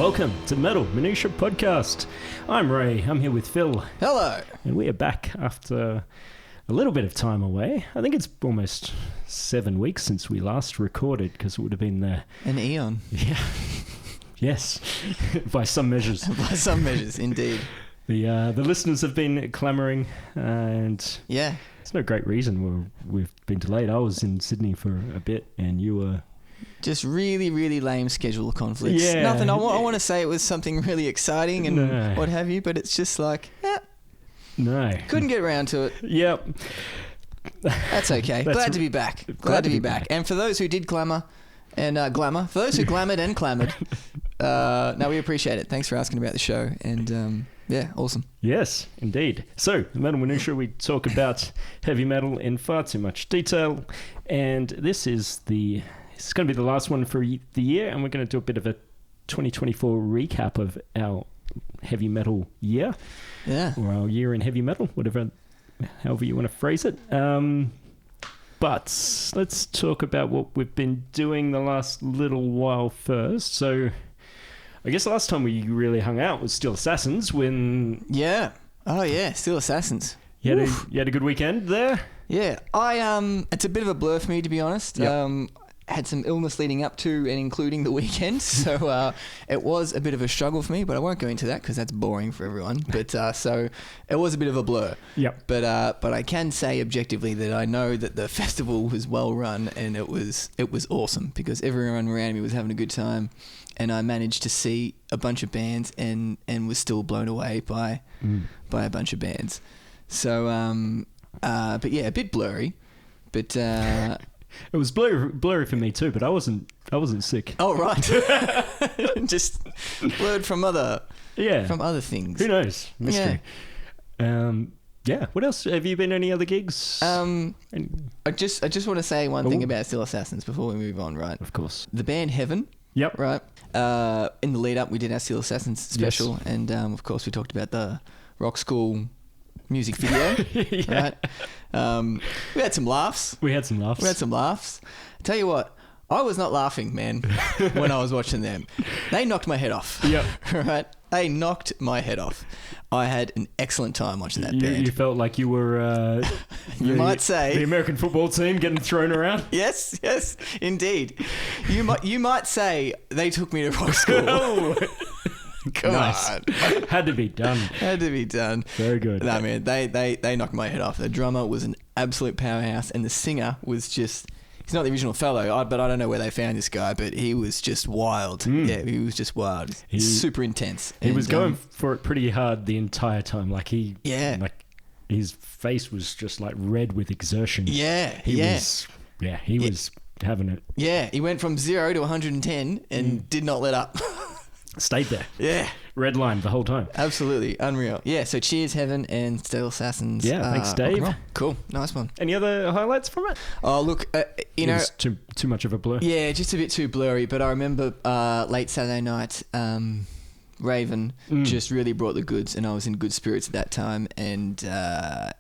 welcome to Metal Minutia Podcast. I'm Ray, I'm here with Phil. Hello. And we are back after a little bit of time away. I think it's almost 7 weeks since we last recorded, because it would have been an eon. Yeah. Yes, by some measures. By some measures, indeed. The listeners have been clamouring, and yeah, there's no great reason we've been delayed. I was in Sydney for a bit, and you were... Just really, really lame schedule conflicts. Yeah. Nothing. I want to say it was something really exciting and what have you, but it's just like, no. Couldn't get around to it. Yep. That's okay. Glad to be back. Glad to be back. And for those who did glamour and glamour, for those who glamoured and clamoured, no, we appreciate it. Thanks for asking about the show. And yeah, awesome. Yes, indeed. So, Metal Minutia, we talk about heavy metal in far too much detail, and this is going to be the last one for the year, and we're going to do a bit of a 2024 recap of our heavy metal year. Yeah. Or our year in heavy metal, however you want to phrase it. But let's talk about what we've been doing the last little while first. So, I guess the last time we really hung out was Steel Assassins when... Yeah. Oh, yeah. Steel Assassins. You had a good weekend there? Yeah. It's a bit of a blur for me, to be honest. Yep. Had some illness leading up to and including the weekend, so it was a bit of a struggle for me, but I won't go into that because that's boring for everyone. But so it was a bit of a blur. Yep. But I can say objectively that I know that the festival was well run, and it was awesome because everyone around me was having a good time, and I managed to see a bunch of bands and was still blown away by a bunch of bands. So but yeah, a bit blurry, but. It was blurry for me too, but I wasn't sick. Oh right, just blurred from other things. Who knows? Mystery. Yeah. What else? Have you been to any other gigs? I just want to say one thing about Steel Assassins before we move on. Right. Of course. The band Heaven. Yep. Right. In the lead up, we did our Steel Assassins special, yes. And of course we talked about the Rock School music video. Yeah. Right. We had some laughs. Tell you what, I was not laughing, man, when I was watching them. They knocked my head off. Yep. Right? They knocked my head off. I had an excellent time watching that band. You felt like you were... you might say... The American football team getting thrown around? Yes, indeed. You might say they took me to rock school. Come on. Had to be done. Very good. No, man, they knocked my head off. The drummer was an absolute powerhouse, and the singer was just... He's not the original fellow, but I don't know where they found this guy, but he was just wild. Yeah, he was just wild. Super intense. He was going for it pretty hard the entire time. Like his face was just like red with exertion. Yeah, he was having it. Yeah, he went from 0 to 110 and did not let up. Stayed there. Yeah. Red line the whole time. Absolutely. Unreal. Yeah, so cheers, Heaven and Steel Assassins. Yeah, thanks, Dave. Cool. Nice one. Any other highlights from it? Oh, look, it was too much of a blur. Yeah, just a bit too blurry, but I remember late Saturday night, Raven just really brought the goods, and I was in good spirits at that time, and yeah,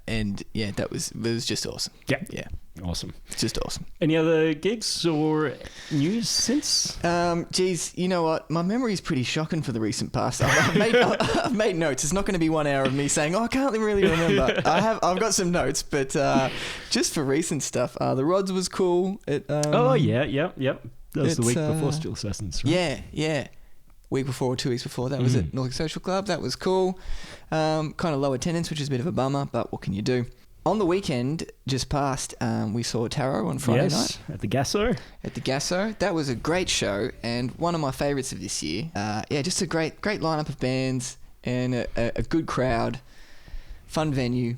it was just awesome. Yeah. Awesome. Just awesome. Any other gigs or news since? Geez, you know what? My memory is pretty shocking for the recent past. I've made notes. It's not going to be 1 hour of me saying, "Oh, I can't really remember." I've got some notes, but just for recent stuff, the Rods was cool. Yep. That was the week before Steel Assassins, right? Yeah. Week before or 2 weeks before, that was at Nordic Social Club. That was cool. Kind of low attendance, which is a bit of a bummer, but what can you do? On the weekend, just past, we saw Tarot on Friday night. At the Gasso. That was a great show, and one of my favourites of this year. Just a great lineup of bands, and a good crowd, fun venue.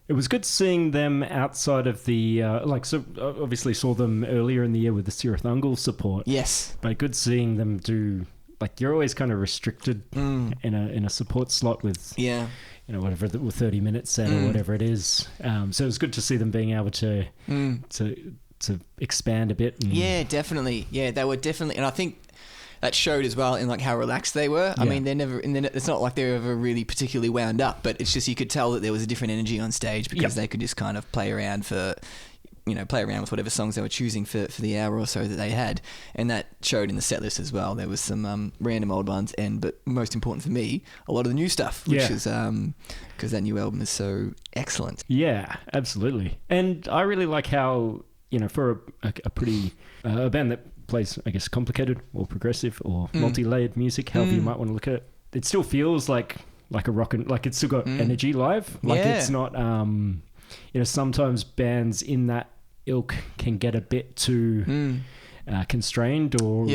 It was good seeing them outside of the... obviously saw them earlier in the year with the Cirith Ungol support. Yes. But good seeing them do... Like, you're always kind of restricted in a support slot with... Yeah. Whatever the 30 minute set or whatever it is. So it was good to see them being able to expand a bit. Yeah, definitely. Yeah, they were definitely, and I think that showed as well in like how relaxed they were. Yeah. I mean, it's not like they were ever really particularly wound up, but it's just you could tell that there was a different energy on stage because they could just kind of play around for play around with whatever songs they were choosing for the hour or so that they had, and that showed in the set list as well. There was some random old ones, but most important for me, a lot of the new stuff, which is because that new album is so excellent. Yeah, absolutely. And I really like how, for a pretty a band that plays, I guess, complicated or progressive or multi-layered music, however you might want to look at it, it still feels like a rock and like it's still got energy live. Like it's not sometimes bands in that ilk can get a bit too constrained or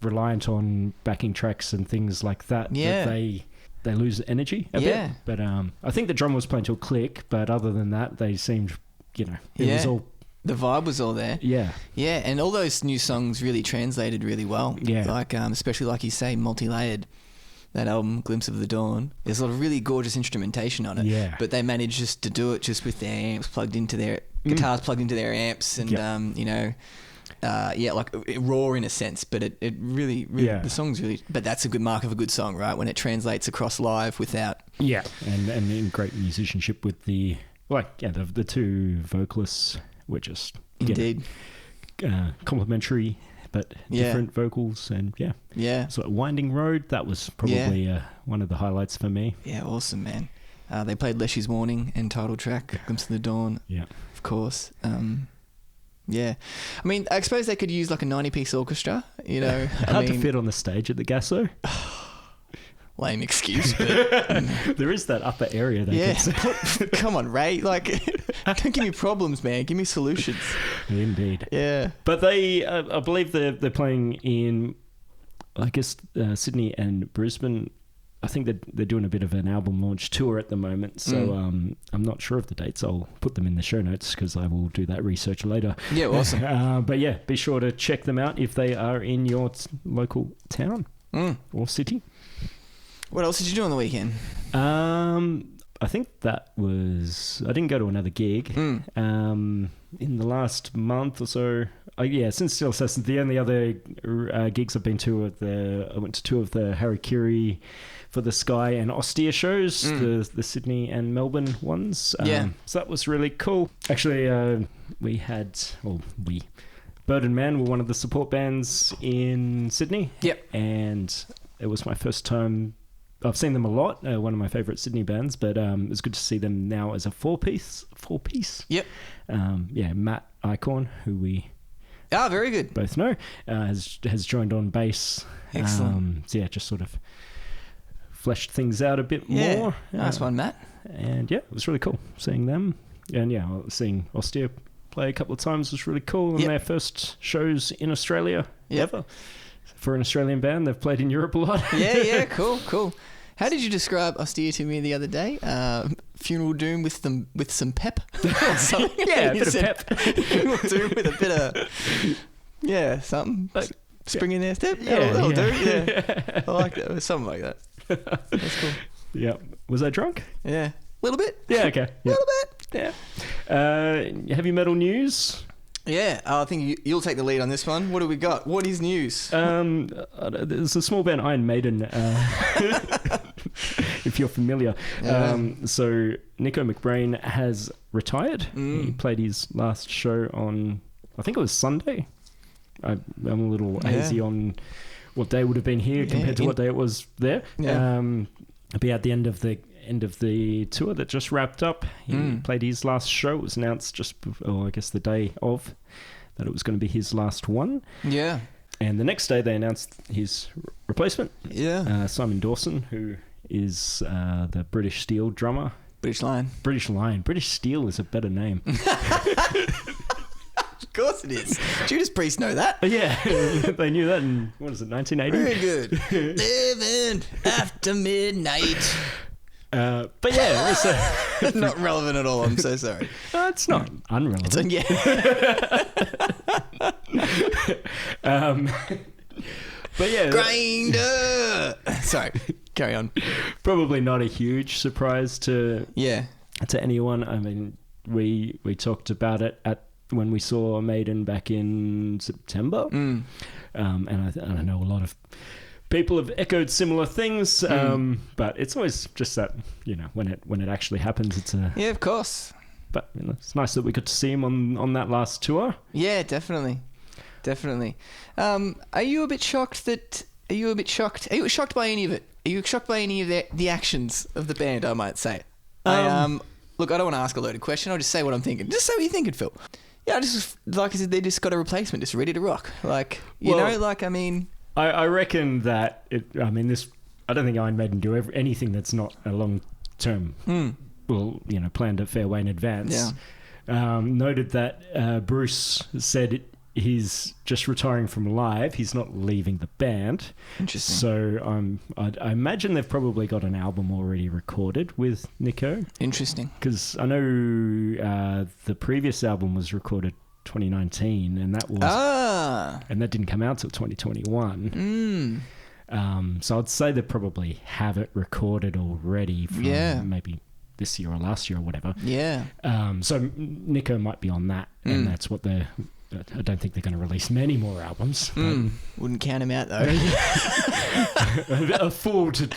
reliant on backing tracks and things like that. Yeah. That they lose energy a bit. But I think the drum was playing till click, but other than that they seemed it was all, the vibe was all there. Yeah, and all those new songs really translated really well. Yeah, like especially like you say, multi-layered. That album, Glimpse of the Dawn, there's a lot of really gorgeous instrumentation on it. Yeah. But they managed just to do it just with their amps plugged into their guitars plugged into their amps, and like raw in a sense. But it really the song's really. But that's a good mark of a good song, right? When it translates across live without. Yeah, and in great musicianship with the two vocalists were just indeed complementary. But different vocals and so Winding Road, that was probably one of the highlights for me. Yeah, awesome, man. They played Leshy's Warning and title track Glimpse of the Dawn, of course. I mean, I suppose they could use like a 90-piece orchestra, Hard to fit on the stage at the Gasso. Lame excuse, but there is that upper area. Come on, Ray. Like, don't give me problems, man. Give me solutions. Indeed. Yeah. But they, I believe they're playing in, I guess, Sydney and Brisbane. I think they're doing a bit of an album launch tour at the moment. So I'm not sure of the dates. I'll put them in the show notes because I will do that research later. Yeah, awesome. But yeah, be sure to check them out if they are in your local town or city. What else did you do on the weekend? I think that was... I didn't go to another gig. In the last month or so... since Steel Assassins, the only other gigs I've been to I went to two of the Harikiri for the Sky and Austere shows, the Sydney and Melbourne ones. So that was really cool. Actually, Bird and Man were one of the support bands in Sydney. Yep. And it was my first time... I've seen them a lot, one of my favourite Sydney bands, but it's good to see them now as a four-piece. Yep. Matt Icorn, who we very good. both know, has joined on bass. Excellent. Just sort of fleshed things out a bit more. Nice one, Matt. And it was really cool seeing them. And seeing Austere play a couple of times was really cool. And their first shows in Australia ever. For an Australian band, they've played in Europe a lot. Cool. How did you describe Austere to me the other day? Funeral Doom with some pep? Or something? A bit of pep. Funeral Doom with a bit of... something. Like spring in their step? That'll do. Yeah. I like that. Something like that. That's cool. Yeah. Was I drunk? Yeah. A little bit. Yeah, okay. A little bit. Yeah. Heavy metal news? Yeah, I think you'll take the lead on this one. What do we got? What is news? There's a small band, Iron Maiden, if you're familiar. So Nicko McBrain has retired. He played his last show on, I think it was Sunday. I'm a little hazy on what day would have been here compared to what day it was there. Yeah. It'll be at the end of the tour that just wrapped up. He played his last show. It was announced just before, I guess, the day of that it was going to be his last one. Yeah. And the next day they announced his replacement. Yeah. Simon Dawson, who is the British Steel drummer. British Lion. British Steel is a better name. Of course it is. Judas Priest know that. Yeah, they knew that in, 1980? Very good. Living after midnight. But yeah, it's not relevant at all. I'm so sorry. It's not unrelevant. But yeah, Grinder. Sorry, carry on. Probably not a huge surprise to anyone. I mean, we talked about it when we saw Maiden back in September, and I know a lot of people have echoed similar things, but it's always just that, when it actually happens, it's a... Yeah, of course. But it's nice that we got to see him on that last tour. Yeah, definitely. Are you a bit shocked Are you shocked by any of it? Are you shocked by any of the actions of the band, I might say? Look, I don't want to ask a loaded question. I'll just say what I'm thinking. Just say what you're thinking, Phil. Yeah, like I said, they just got a replacement, just ready to rock. Like, I mean... I reckon that... I don't think Iron Maiden do anything that's not a long-term... planned a fair way in advance. Yeah. Noted that Bruce said he's just retiring from live. He's not leaving the band. Interesting. So I imagine they've probably got an album already recorded with Nicko. Interesting. Because I know the previous album was recorded 2019, and that didn't come out till 2021. So I'd say they probably have it recorded already from maybe this year or last year or whatever. Yeah. So Nicko might be on that, and that's what they're... I don't think they're going to release many more albums. Wouldn't count him out, though. A fool to...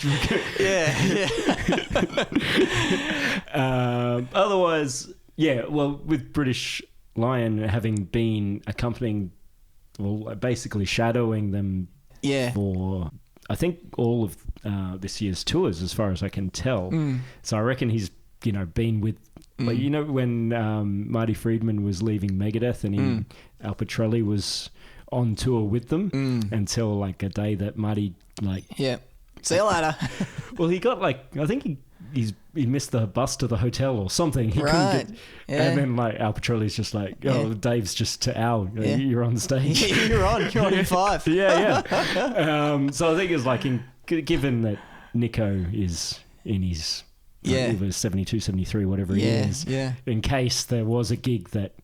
Otherwise, with British Lion having been accompanying... basically shadowing them for... I think all of this year's tours, as far as I can tell. So I reckon he's, been with... Like, when Marty Friedman was leaving Megadeth and Al Pitrelli was on tour with them until, like, a day that Marty, like... Yeah. See you later. Well, he got, like... I think he missed the bus to the hotel or something. He couldn't get... Yeah. And then, like, Al Pitrelli's just like, Dave's just to Al. You're on stage. You're on in 5. Yeah. So I think it's like, given that Nicko is in his... Either 72, 73, whatever he is. Yeah. In case there was a gig that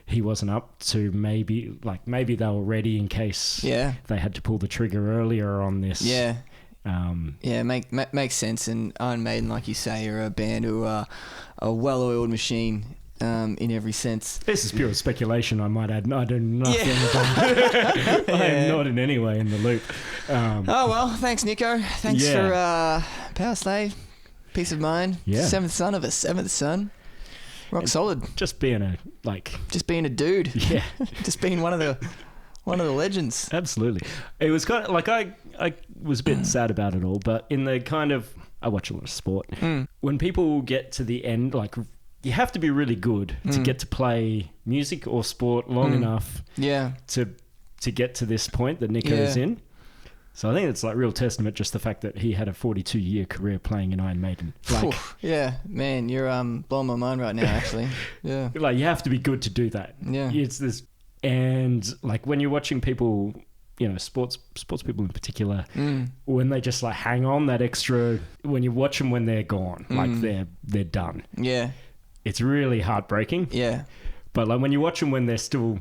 he wasn't up to, maybe they were ready in case they had to pull the trigger earlier on this. Yeah. Makes sense. And Iron Maiden, like you say, are a band who are a well-oiled machine in every sense. This is pure speculation, I might add. I do nothing about I am not in any way in the loop. Thanks, Nicko. Thanks for Power Slave. Peace of mind. Yeah. Seventh son. Rock solid. Just being a dude. Yeah. Just being one of the legends. Absolutely. It was kind of like I was a bit sad about it all, but in the kind of... I watch a lot of sport. When people get to the end, like, you have to be really good to get to play music or sport long enough to get to this point that Nicko is in. So I think it's like real testament, just the fact that he had a 42-year career playing in Iron Maiden. Like, yeah, man, you're blowing my mind right now, actually. Yeah, like, you have to be good to do that. Yeah, it's this, and like when you're watching people, sports people in particular, when they just like hang on that extra, when you watch them when they're gone, like they're done. Yeah, it's really heartbreaking. Yeah, but like when you watch them when they're still,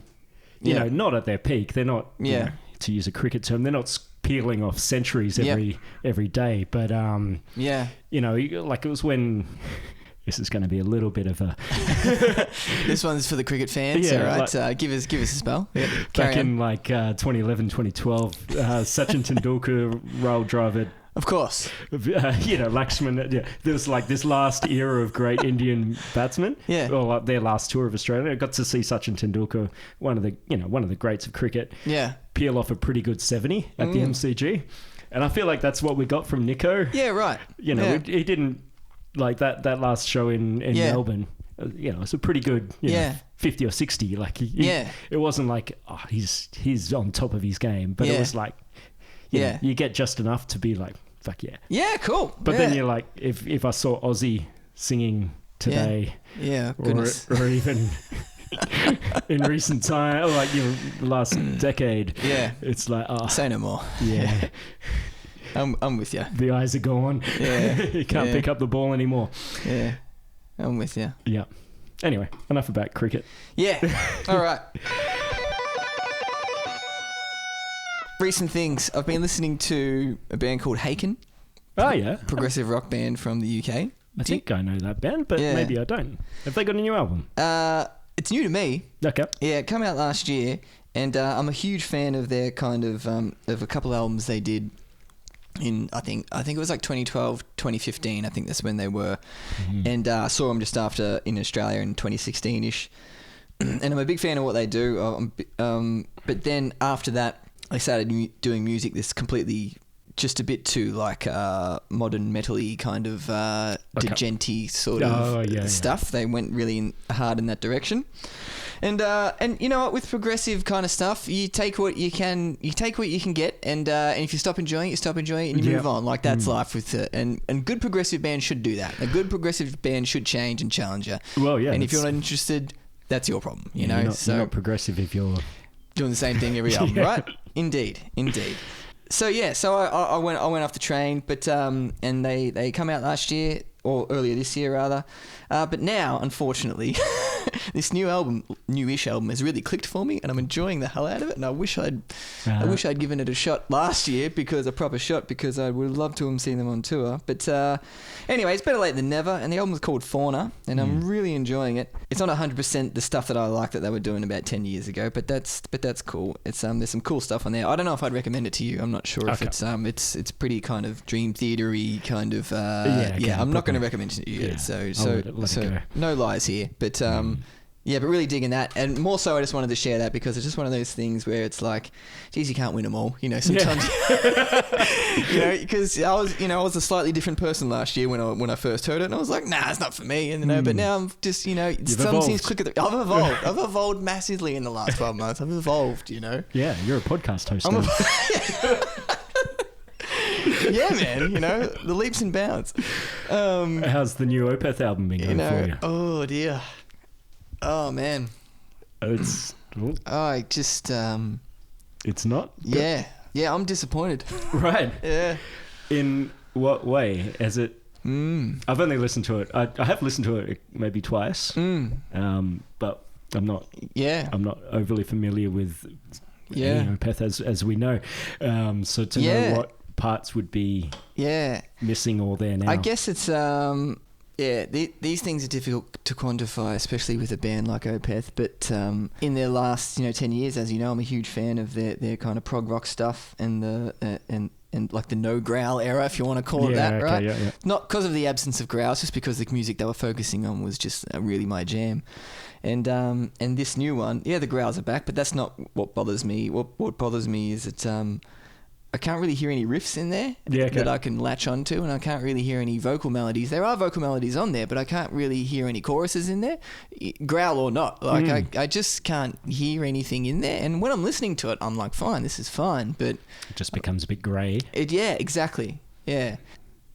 not at their peak, they're not. To use a cricket term, they're not peeling off centuries every day, but like it was when... This is going to be a little bit of a... This one's for the cricket fans, all right? Like, give us a spell. Back in like 2011, 2012, Sachin Tendulkar rail driver... Of course. Lakshman. Yeah, there was like this last era of great Indian batsmen. Yeah. Or like their last tour of Australia. I got to see Sachin Tendulkar, one of the greats of cricket. Yeah. Peel off a pretty good 70 at the MCG, and I feel like that's what we got from Nicko. Yeah. Right. He didn't like that last show in Melbourne. It's a pretty good 50 or 60. Like it wasn't like he's on top of his game, but it was like. You get just enough to be like, fuck yeah. Yeah, cool. But then you're like, if I saw Ozzy singing today, or even in recent time, or like the last decade, it's like, say no more. Yeah. I'm with you. The eyes are gone. Yeah. You can't pick up the ball anymore. Yeah. I'm with you. Yeah. Anyway, enough about cricket. Yeah. All right. Recent things. I've been listening to a band called Haken. Oh, yeah. Progressive rock band from the UK. I think I know that band, but maybe I don't. Have they got a new album? It's new to me. Okay. Yeah, it came out last year, and I'm a huge fan of their kind of a couple albums they did I think it was like 2012, 2015. I think that's when they were, and saw them just after in Australia in 2016ish. And I'm a big fan of what they do. But then after that, I started doing music that's completely just a bit too like modern metal-y kind of djent-y sort of stuff. They went really hard in that direction. And you know what, with progressive kind of stuff, you take what you can get, and if you stop enjoying it, you stop enjoying it, and you move on. Like that's life with it. And good progressive bands should do that. A good progressive band should change and challenge you. Well, yeah. And if you're not interested, that's your problem. You know, you're not progressive if you're doing the same thing every album, right? Indeed. So yeah, I went off the train, but and they come out last year or earlier this year rather, but now unfortunately, this newish album has really clicked for me, and I'm enjoying the hell out of it. And I wish I'd given it a shot last year, because I would love to have seen them on tour. But anyway, it's better late than never. And the album is called Fauna, and I'm really enjoying it. It's not 100% the stuff that I like that they were doing about 10 years ago, but that's cool. It's there's some cool stuff on there. I don't know if I'd recommend it to you. I'm not sure if it's pretty kind of Dream Theater-y kind of. I'm not going to recommend it to you. So no lies here, but. Yeah, but really digging that, and more so I just wanted to share that because it's just one of those things where it's like, geez, you can't win them all, you know. Sometimes, you know, because I was a slightly different person last year when I first heard it, and I was like, nah, it's not for me, and but now I'm just, you know, some things click at I've evolved massively in the last 12 months. I've evolved, you know. Yeah, you're a podcast host. Yeah, man, you know, the leaps and bounds. How's the new Opeth album been going for you? Oh dear. Oh man, it's not. Yeah, I'm disappointed. Right. Yeah. In what way? As it? I've only listened to it. I have listened to it maybe twice. But I'm not. Yeah. I'm not overly familiar with. Opeth as we know. So to know what parts would be. Missing or there now. I guess it's these things are difficult to quantify, especially with a band like Opeth. But in their last, 10 years, as you know, I'm a huge fan of their kind of prog rock stuff and the and like the no growl era, if you want to call it that, right? Yeah. Not because of the absence of growls, just because the music they were focusing on was just really my jam. And this new one, the growls are back, but that's not what bothers me. What bothers me is that I can't really hear any riffs in there that I can latch onto, and I can't really hear any vocal melodies. There are vocal melodies on there, but I can't really hear any choruses in there, growl or not. Like I just can't hear anything in there. And when I'm listening to it, I'm like, fine, this is fine, but it just becomes a bit grey. Yeah, exactly. Yeah,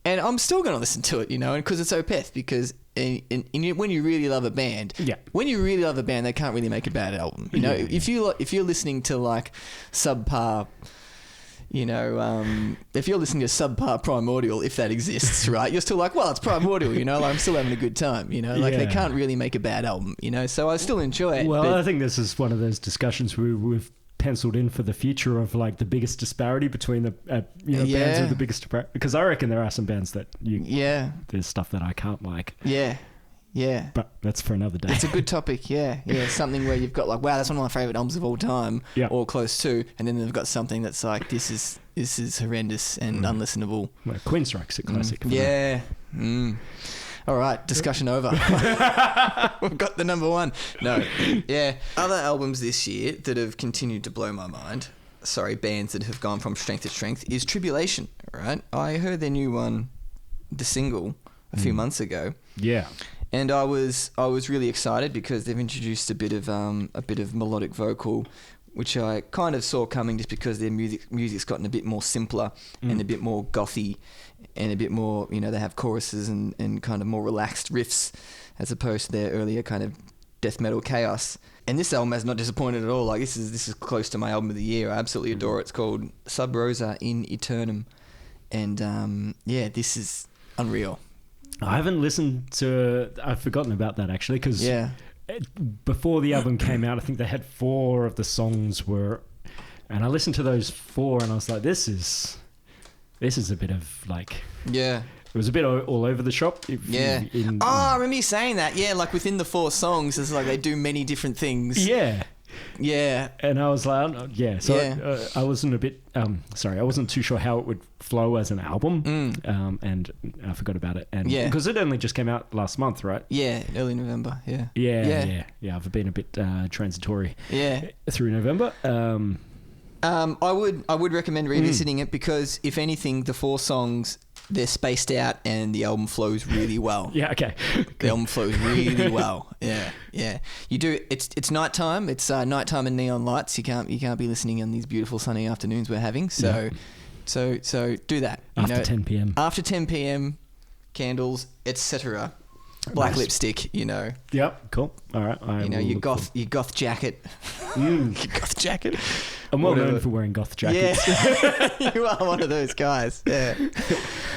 and I'm still going to listen to it, because it's Opeth. Because when you really love a band, they can't really make a bad album. If you're listening to like subpar. If you're listening to subpar Primordial, if that exists, right, you're still like, well, it's Primordial, like I'm still having a good time, they can't really make a bad album, so I still enjoy it. Well, I think this is one of those discussions we've penciled in for the future of like the biggest disparity between the bands with the biggest disparity, because I reckon there are some bands that there's stuff that I can't like. Yeah. But that's for another day. It's a good topic, yeah. Something where you've got like, wow, that's one of my favourite albums of all time, or close to, and then they've got something that's like, this is horrendous and unlistenable. Well, Queenstrike's a classic. Yeah. All right, discussion over. We've got the number one. No. Yeah. Other albums this year that have continued to blow my mind, bands that have gone from strength to strength, is Tribulation, right? I heard their new one, the single, a few months ago. Yeah. And I was really excited because they've introduced a bit of melodic vocal, which I kind of saw coming just because their music's gotten a bit more simpler and a bit more gothy and a bit more, they have choruses and kind of more relaxed riffs as opposed to their earlier kind of death metal chaos. And this album has not disappointed at all. Like this is close to my album of the year. I absolutely adore it. It's called Sub Rosa in Eternum, and this is unreal. I haven't listened to... I've forgotten about that, actually, because before the album came out, I think they had 4 of the songs were... And I listened to those 4, and I was like, this is a bit of, like... Yeah. It was a bit all over the shop. I remember you saying that. Yeah, like within the 4 songs, it's like they do many different things. Yeah. Yeah. And I was like, yeah. So Yeah. I wasn't a bit, I wasn't too sure how it would flow as an album. And I forgot about it. And Yeah. because it only just came out last month, right? Yeah, early November. Yeah. Yeah. I've been a bit transitory through November. I would recommend revisiting it because, if anything, the 4 songs, they're spaced out and the album flows really well. Yeah, okay. The album flows really well. Yeah. You do. It's nighttime. It's nighttime and neon lights. You can't be listening on these beautiful sunny afternoons we're having. So do that. After 10 p.m. After 10 p.m, candles, etc. Black lipstick. Yep. Cool. All right. Your goth jacket. Your goth jacket. I'm well known for wearing goth jackets. Yeah. You are one of those guys. Yeah.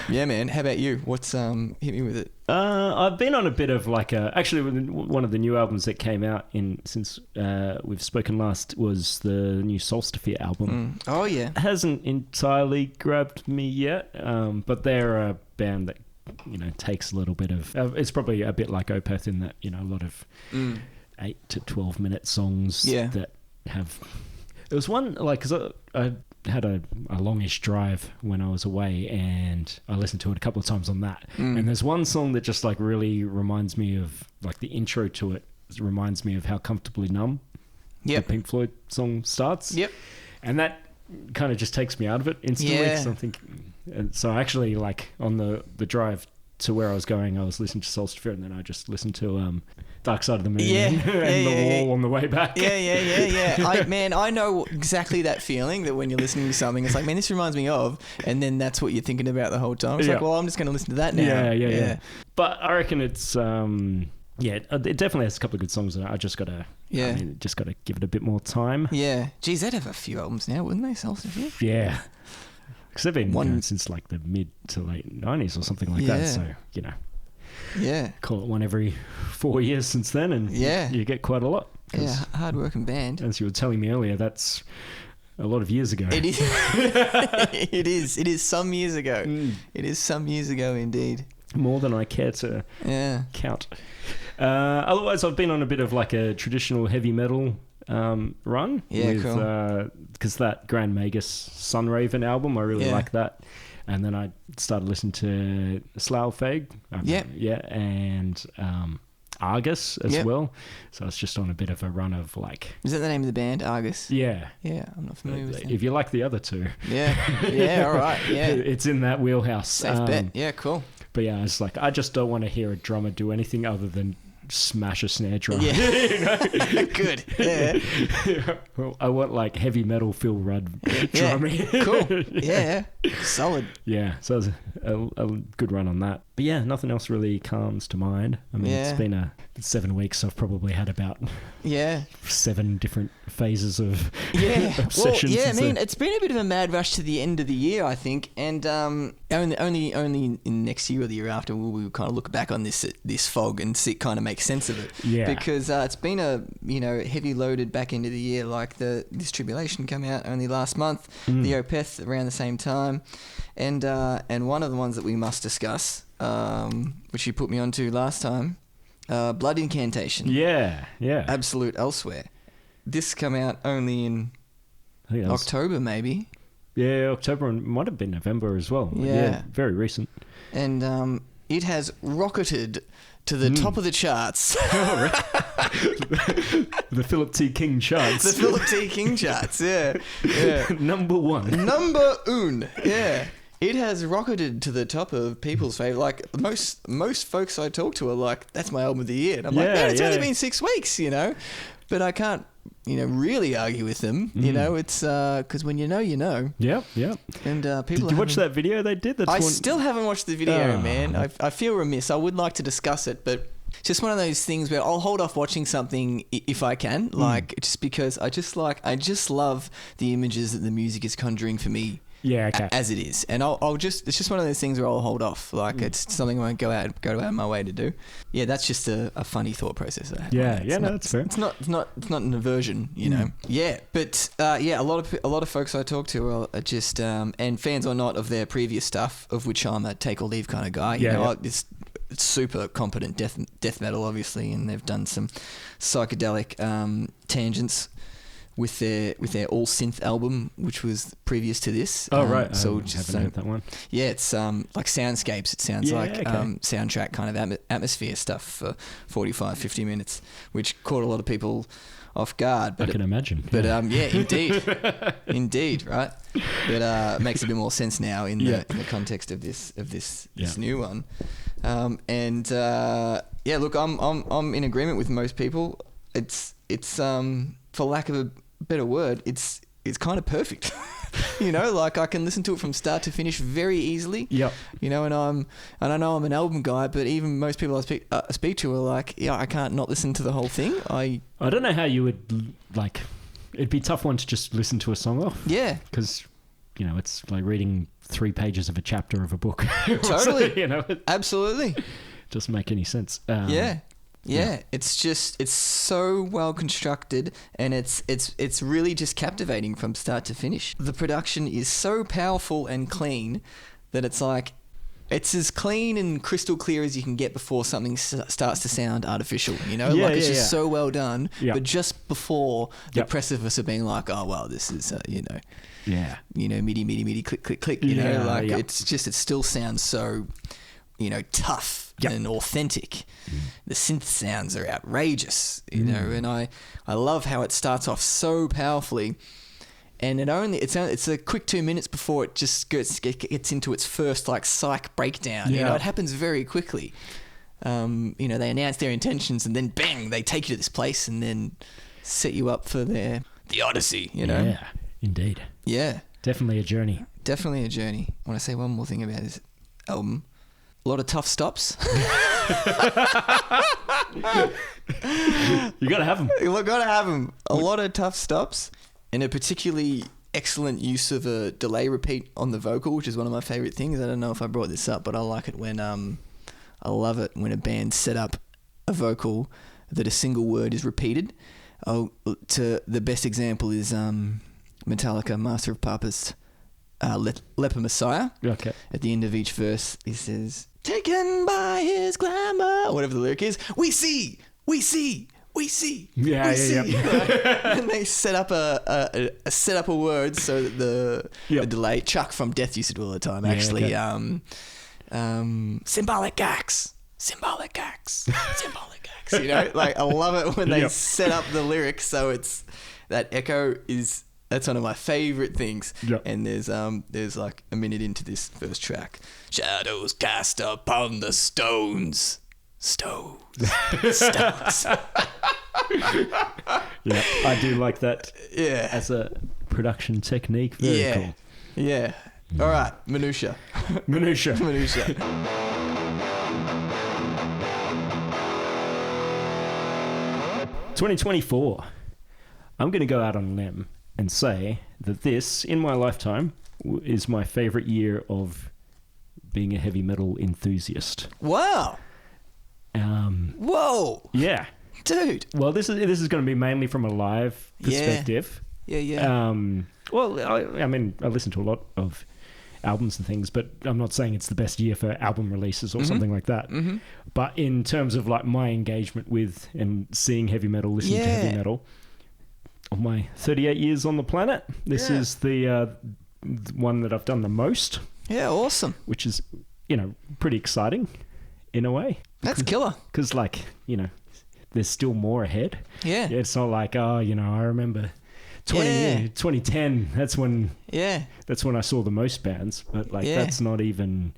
Yeah, man. How about you? What's hit me with it? I've been on a bit of actually one of the new albums that came out since we've spoken last was the new Solstafir album. Oh yeah. It hasn't entirely grabbed me yet, but they're a band that takes a little bit of. It's probably a bit like Opeth in that a lot of 8 to 12 minute songs that have. It was one because I had a longish drive when I was away, and I listened to it a couple of times on that. And there's one song that just really reminds me of the intro to it. It reminds me of How Comfortably Numb. Yep. The Pink Floyd song starts. Yep. And that kind of just takes me out of it instantly. Yeah. And so actually, on the drive to where I was going, I was listening to Solstafir, and then I just listened to Dark Side of the Moon and The Wall on the way back. Yeah. I know exactly that feeling that when you're listening to something, it's like, man, this reminds me of, and then that's what you're thinking about the whole time. It's like, well, I'm just going to listen to that now. Yeah. But I reckon it's it definitely has a couple of good songs in it. I just gotta give it a bit more time. Yeah. Geez, they'd have a few albums now, wouldn't they, Solstafir? Yeah. Because they've been going since the mid to late 90s or something like that. So, Yeah. call it one every 4 years since then, and you get quite a lot. Yeah, hard-working band. As you were telling me earlier, that's a lot of years ago. It is. It is some years ago. It is some years ago indeed. More than I care to count. Otherwise, I've been on a bit of a traditional heavy metal run. Yeah, with, cool. Because that Grand Magus Sunraven album, I really like that. And then I started listening to Solstafir. And Argus as well. So it's just on a bit of a run of Is that the name of the band, Argus? Yeah. Yeah, I'm not familiar with them. If you like the other two. Yeah, all right, yeah. It's in that wheelhouse. Safe bet. Yeah, cool. But yeah, it's I just don't want to hear a drummer do anything other than smash a snare drum. Yeah. Good. Yeah. Well, I want heavy metal Phil Rudd drumming. Cool. Yeah. Solid. Yeah. So it was a good run on that. But yeah, nothing else really comes to mind. I mean, it's been 7 weeks. I've probably had about 7 different phases of obsessions. Well, yeah, I mean, it's been a bit of a mad rush to the end of the year, I think, and only in next year or the year after will we kind of look back on this fog and kind of make sense of it. Yeah. Because it's been a heavy loaded back into the year. This Tribulation came out only last month, the Opeth around the same time, and one of the ones that we must discuss, which you put me onto last time. Blood Incantation. Yeah. Absolute Elsewhere. This come out only in October, maybe. Yeah, October, and might have been November as well. Yeah. Very recent. And it has rocketed to the top of the charts. The Philip T. King charts. The Philip T. King charts, yeah. Number 1. Number un, yeah. It has rocketed to the top of people's favourite. Most folks I talk to are like, that's my album of the year. And I'm man, it's only been 6 weeks, But I can't, really argue with them. It's because when you know, you know. Yeah. And people. Did you watch that video they did? I still haven't watched the video, man. I feel remiss. I would like to discuss it, but it's just one of those things where I'll hold off watching something if I can, just because I just love the images that the music is conjuring for me. Yeah, okay. As it is, and it's just one of those things where I'll hold off. It's something I won't go out of my way to do. Yeah, that's just a funny thought process I have. That's fair. It's not an aversion, Yeah, but a lot of folks I talk to are just and fans or not of their previous stuff, of which I'm a take or leave kind of guy. super competent death metal, obviously, and they've done some psychedelic tangents with their all synth album, which was previous to this. Oh right, so I haven't heard that one. Yeah, it's like soundscapes. It sounds like soundtrack kind of atmosphere stuff for 45, 50 minutes, which caught a lot of people off guard. But I can imagine. But indeed, right? But makes a bit more sense now in the context of this new one. Look, I'm in agreement with most people. It's for lack of a better word, it's kind of perfect. You know, like I can listen to it from start to finish very easily. Yep. You know, and I know I'm an album guy, but even most people I speak to are like, yeah, I can't not listen to the whole thing. I don't know how you would like. It'd be a tough one to just listen to a song off. Yeah. Because, you know, it's like reading 3 pages of a chapter of a book. Totally. You know, absolutely. Doesn't make any sense. Yeah, it's so well constructed, and it's really just captivating from start to finish. The production is so powerful and clean that it's like it's as clean and crystal clear as you can get before something starts to sound artificial. You know, it's just so well done. Yep. But just before the precipice of being like, oh well, this is MIDI click click click. You know, like it's just it still sounds so, you know, tough. Yep. And authentic. The synth sounds are outrageous, you know, and I love how it starts off so powerfully, and it's a quick 2 minutes before it just gets into its first like psych breakdown. You know, it happens very quickly. You know, they announce their intentions and then bang, they take you to this place and then set you up for the Odyssey. You know, yeah, indeed, yeah, definitely a journey. Definitely a journey. I want to say one more thing about this album. A lot of tough stops. You gotta have them. You gotta have them. A lot of tough stops, and a particularly excellent use of a delay repeat on the vocal, which is one of my favorite things. I don't know if I brought this up, but I like it when I love it when a band set up a vocal that a single word is repeated. To the best example is Metallica, Master of Puppets. Leper Messiah. Okay. At the end of each verse, he says, "Taken by his glamour," whatever the lyric is. We see. Yeah. And they set up a word so that the delay. Chuck from Death used to do all the time. Actually, symbolic acts. You know, like I love it when they set up the lyrics so it's that echo is. That's one of my favourite things. Yep. And there's like a minute into this first track. Shadows cast upon the stones. Stones. Yeah, I do like that. Yeah. As a production technique. Very cool. Yeah. All right. Minutia. 2024. I'm going to go out on a limb and say that this, in my lifetime, is my favourite year of being a heavy metal enthusiast. Wow. Whoa. Yeah. Dude. Well, this is going to be mainly from a live perspective. Yeah. Well, I mean, I listen to a lot of albums and things, but I'm not saying it's the best year for album releases or something like that. Mm-hmm. But in terms of like my engagement with and seeing heavy metal, listening to heavy metal, of my 38 years on the planet, this is the one that I've done the most. Yeah, awesome. Which is, you know, pretty exciting in a way. That's killer. Because, like, you know, there's still more ahead. Yeah. It's not like, oh, you know, I remember 2010, that's when I saw the most bands, but like that's not even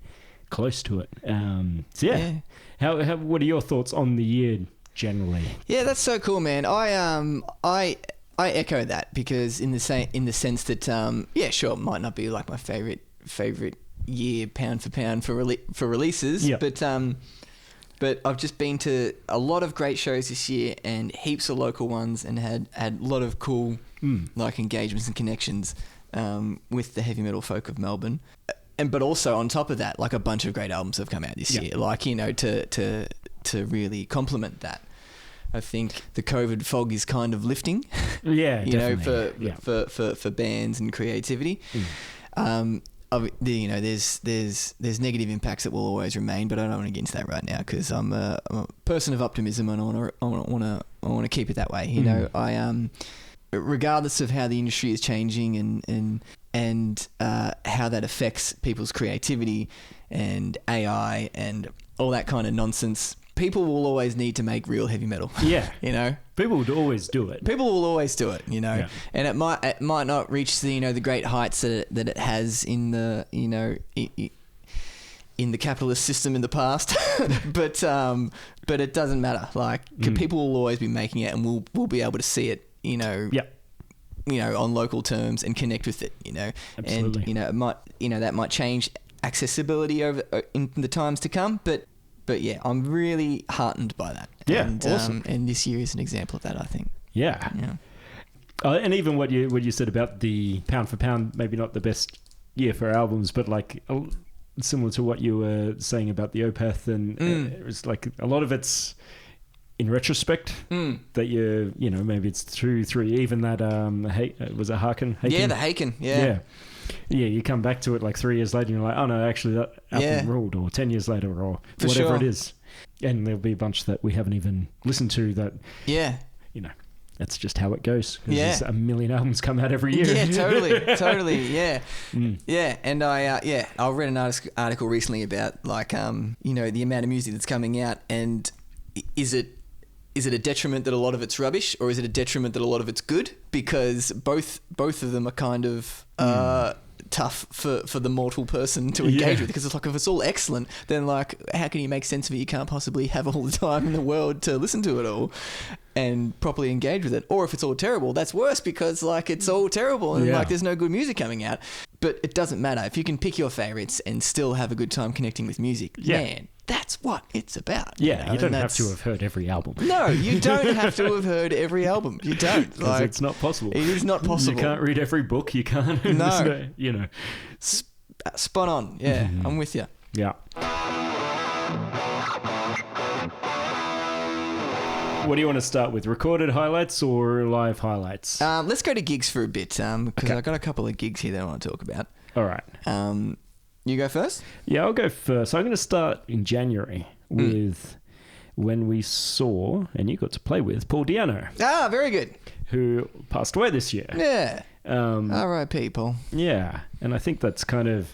close to it. How what are your thoughts on the year generally? Yeah, that's so cool, man. I echo that because in the sense that it might not be like my favorite year pound for pound for releases, but I've just been to a lot of great shows this year and heaps of local ones and had a lot of cool like engagements and connections with the heavy metal folk of Melbourne. But also on top of that, like a bunch of great albums have come out this year, like, you know, to really complement that. I think the COVID fog is kind of lifting. Yeah, you know, for bands and creativity. there's negative impacts that will always remain, but I don't want to get into that right now because I'm a person of optimism and I want to keep it that way. You know, regardless of how the industry is changing and how that affects people's creativity and AI and all that kind of nonsense, people will always need to make real heavy metal. Yeah. You know? People would always do it. People will always do it, you know? Yeah. And it might not reach the, the great heights that it has in the, in the capitalist system in the past, but it doesn't matter. Like, people will always be making it, and we'll be able to see it, on local terms and connect with it, Absolutely. And it might, that might change accessibility over in the times to come, but yeah, I'm really heartened by that. Yeah, and, awesome. And this year is an example of that, I think. Yeah. And even what you said about the pound for pound, maybe not the best year for albums, but like similar to what you were saying about the Opeth, and it was like a lot of it's in retrospect that maybe it's 2, 3, even that was it Haken? Yeah, the Haken. Yeah. You come back to it like 3 years later and you're like, oh no, actually that album ruled, or 10 years later, or For whatever sure. it is. And there'll be a bunch that we haven't even listened to that, that's just how it goes. There's a million albums come out every year. Yeah, totally. Yeah. Yeah. And I read an article recently about like, the amount of music that's coming out, and is it a detriment that a lot of it's rubbish, or is it a detriment that a lot of it's good? Because both of them are kind of tough for the mortal person to engage with, because it's like, if it's all excellent, then like, how can you make sense of it? You can't possibly have all the time in the world to listen to it all and properly engage with it. Or if it's all terrible, that's worse, because like, it's all terrible and like, there's no good music coming out. But it doesn't matter if you can pick your favorites and still have a good time connecting with music. Man, that's what it's about. Yeah, you don't have to have heard every album. No, you don't have to have heard every album. You don't. Because it's not possible. It is not possible. You can't read every book. You can't. No. Spot on. Yeah, I'm with you. Yeah. What do you want to start with? Recorded highlights or live highlights? Let's go to gigs for a bit, because I've got a couple of gigs here that I want to talk about. All right. You go first? Yeah, I'll go first. I'm going to start in January with when we saw, and you got to play with, Paul Dianno. Ah, very good. Who passed away this year. Yeah. R.I.P. Paul. Yeah. And I think that's kind of,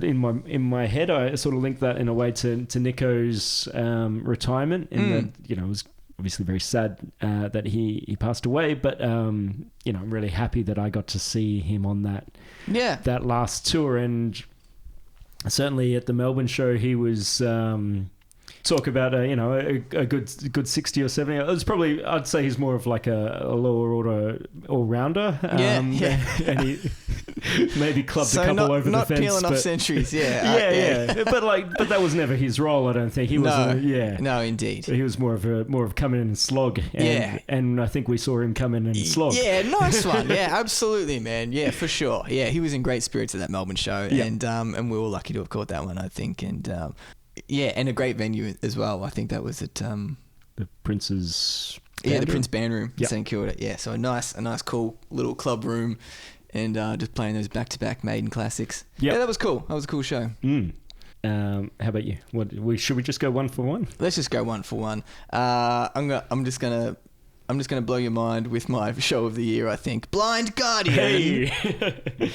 in my head, I sort of linked that in a way to Nicko's retirement, in that, it was obviously very sad that he passed away, but I'm really happy that I got to see him on that last tour. And certainly at the Melbourne show, he was talk about a good 60 or 70. It was probably, I'd say he's more of like a lower order all-rounder. And he maybe clubbed a couple over the fence. Not peeling off centuries, but that was never his role, I don't think. He was No, indeed. He was more of come in and slog. And I think we saw him come in and slog. Yeah, nice one. Yeah, absolutely, man. Yeah, for sure. Yeah, he was in great spirits at that Melbourne show, and we were lucky to have caught that one, I think. And and a great venue as well. I think that was at the Prince's the Prince Band Room in Yep. St Kilda. Yeah, so a nice cool little club room, and just playing those back-to-back Maiden classics. Yep. Yeah, that was cool. That was a cool show. How about you? Should we just go one for one? Let's just go one for one. I'm just gonna blow your mind with my show of the year, I think. Blind Guardian. Hey.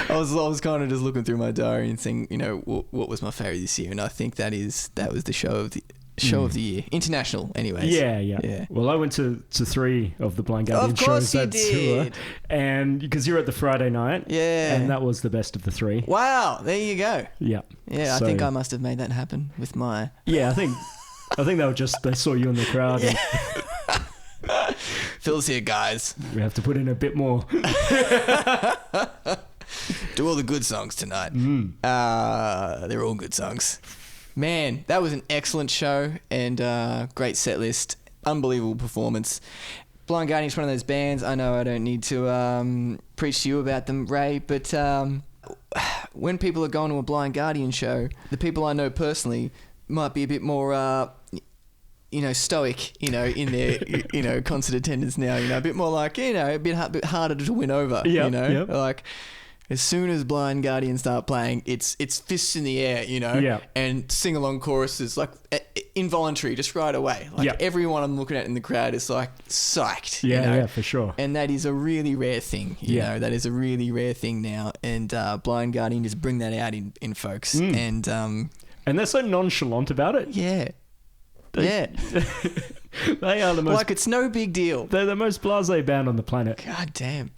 I was kind of just looking through my diary and saying, what was my favorite this year, and I think that was the show of the year, international, anyways. Yeah. Well, I went to 3 of the Blind Guardian shows that tour, and because you're at the Friday night, and that was the best of the 3. Wow, there you go. Yeah. Yeah, I think I must have made that happen with my. Yeah, I think they saw you in the crowd. Yeah. And Phil's here, guys. We have to put in a bit more. Do all the good songs tonight. They're all good songs. Man, that was an excellent show, and great set list. Unbelievable performance. Blind Guardian's one of those bands. I know I don't need to preach to you about them, Ray, but when people are going to a Blind Guardian show, the people I know personally might be a bit more stoic, in their, concert attendance now, a bit more like, a bit harder to win over, like, as soon as Blind Guardian start playing, it's fists in the air, you know, Yeah. and sing along choruses like involuntary, just right away. Like Yeah. everyone I'm looking at in the crowd is like psyched. Yeah, you know? yeah, for sure. And that is a really rare thing, you know. That is a really rare thing now, and Blind Guardian just bring that out in folks, and they're so nonchalant about it. yeah. Yeah, They are the most. like it's no big deal. They're the most blasé band on the planet. God damn.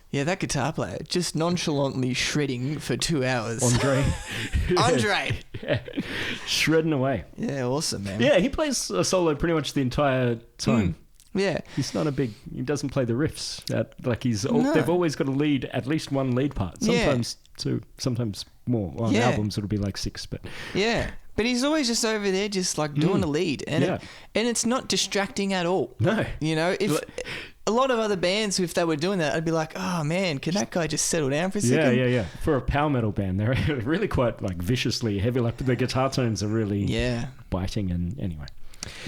Yeah, that guitar player just nonchalantly shredding for 2 hours. Andre. Yeah. Shredding away. Yeah, awesome, man. Yeah, he plays a solo pretty much the entire time. Yeah. He's not he doesn't play the riffs. No. They've always got at least one lead part. Sometimes two, sometimes more. On albums it'll be like 6, but Yeah. But he's always just over there, just like doing the lead, and and it's not distracting at all. No, you know, if a lot of other bands, if they were doing that, I'd be like, oh man, can that guy just settle down for a second? Yeah. For a power metal band, they're really quite like viciously heavy. Like the guitar tones are really biting, and anyway,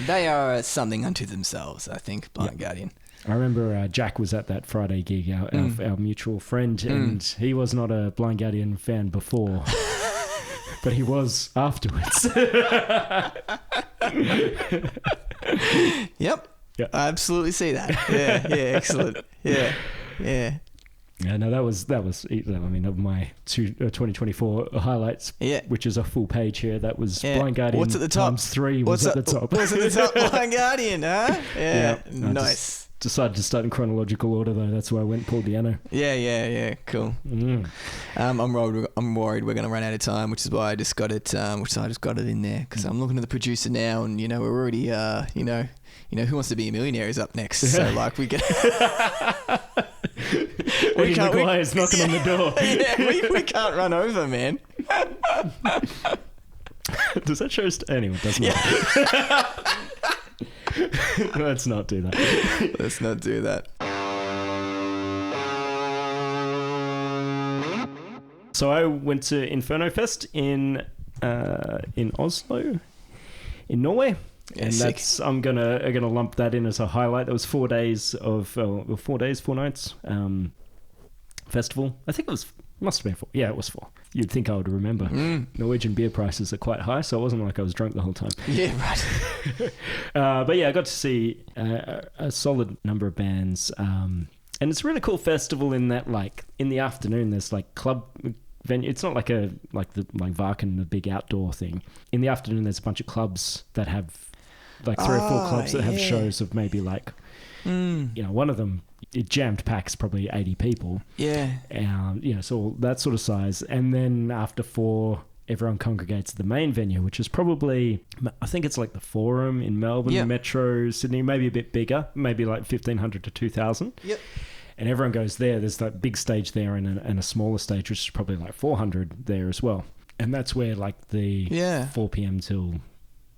they are something unto themselves. I think Blind Guardian. I remember Jack was at that Friday gig, our mutual friend, and he was not a Blind Guardian fan before. But he was afterwards. Yep. I absolutely see that. Yeah, excellent. Yeah. Yeah, no, that was. I mean, of my 2024 highlights. Yeah. Which is a full page here. That was Blind Guardian. What's at the top? *3 was at the top. What's at the top? Blind Guardian, huh? Yeah. Nice. Decided to start in chronological order though. That's why I went Paul Dianno. Yeah. Cool. I'm worried we're going to run out of time, which is why I just got it. Which I just got it in there because I'm looking at the producer now, and we're already Who Wants to Be a Millionaire is up next. So like we get. Eddie McGuire is knocking on the door. Yeah, we can't run over, man. Does that show? Anyway, it doesn't matter. Let's not do that. Let's not do that. So I went to Inferno Fest in Oslo, in Norway, and that's I'm gonna lump that in as a highlight. That was 4 days of 4 days, 4 nights festival. I think must have been 4. Yeah, it was 4. You'd think I would remember. Norwegian beer prices are quite high, so it wasn't like I was drunk the whole time. Yeah, right. But yeah, I got to see a solid number of bands, and it's a really cool festival in that, like, in the afternoon there's like club venue. It's not like Varken, the big outdoor thing. In the afternoon there's a bunch of clubs that have like 3 or 4 clubs that have shows of maybe like one of them. It jammed packs probably 80 people. Yeah. So that sort of size. And then after 4, everyone congregates at the main venue, which is probably, I think it's like the Forum in Melbourne, Metro, Sydney, maybe a bit bigger, maybe like 1,500 to 2,000. Yep. And everyone goes there. There's that big stage there and a smaller stage, which is probably like 400 there as well. And that's where like the 4 p.m. till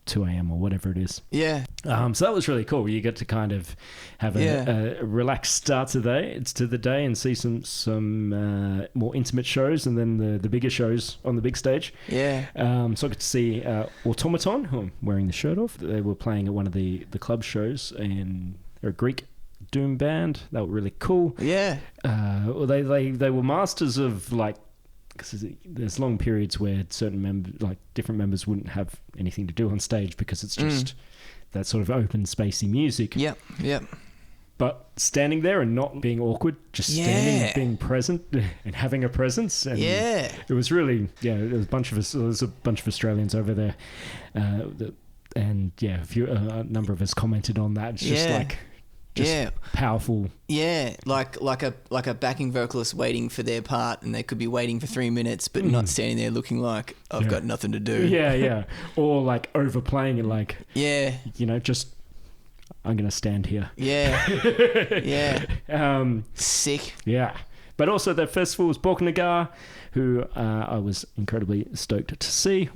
2 a.m. or whatever it is. Yeah. So that was really cool. You get to kind of have a relaxed start to the day and see some more intimate shows, and then the bigger shows on the big stage. Yeah. So I got to see Automaton, who I'm wearing the shirt off. They were playing at one of the club shows, and they're a Greek doom band. They were really cool. Yeah. They were masters of like, because there's long periods where different members wouldn't have anything to do on stage because it's just that sort of open, spacey music. Yep. But standing there and not being awkward, just standing and being present and having a presence. And it was really, there was a bunch of Australians over there. A number of us commented on that. It's just like... powerful. Yeah, like a backing vocalist waiting for their part, and they could be waiting for 3 minutes, but not standing there looking like I've got nothing to do. Yeah, or like overplaying it, like just I'm gonna stand here. Yeah. Sick. Yeah, but also the festival was Borknagar, who I was incredibly stoked to see.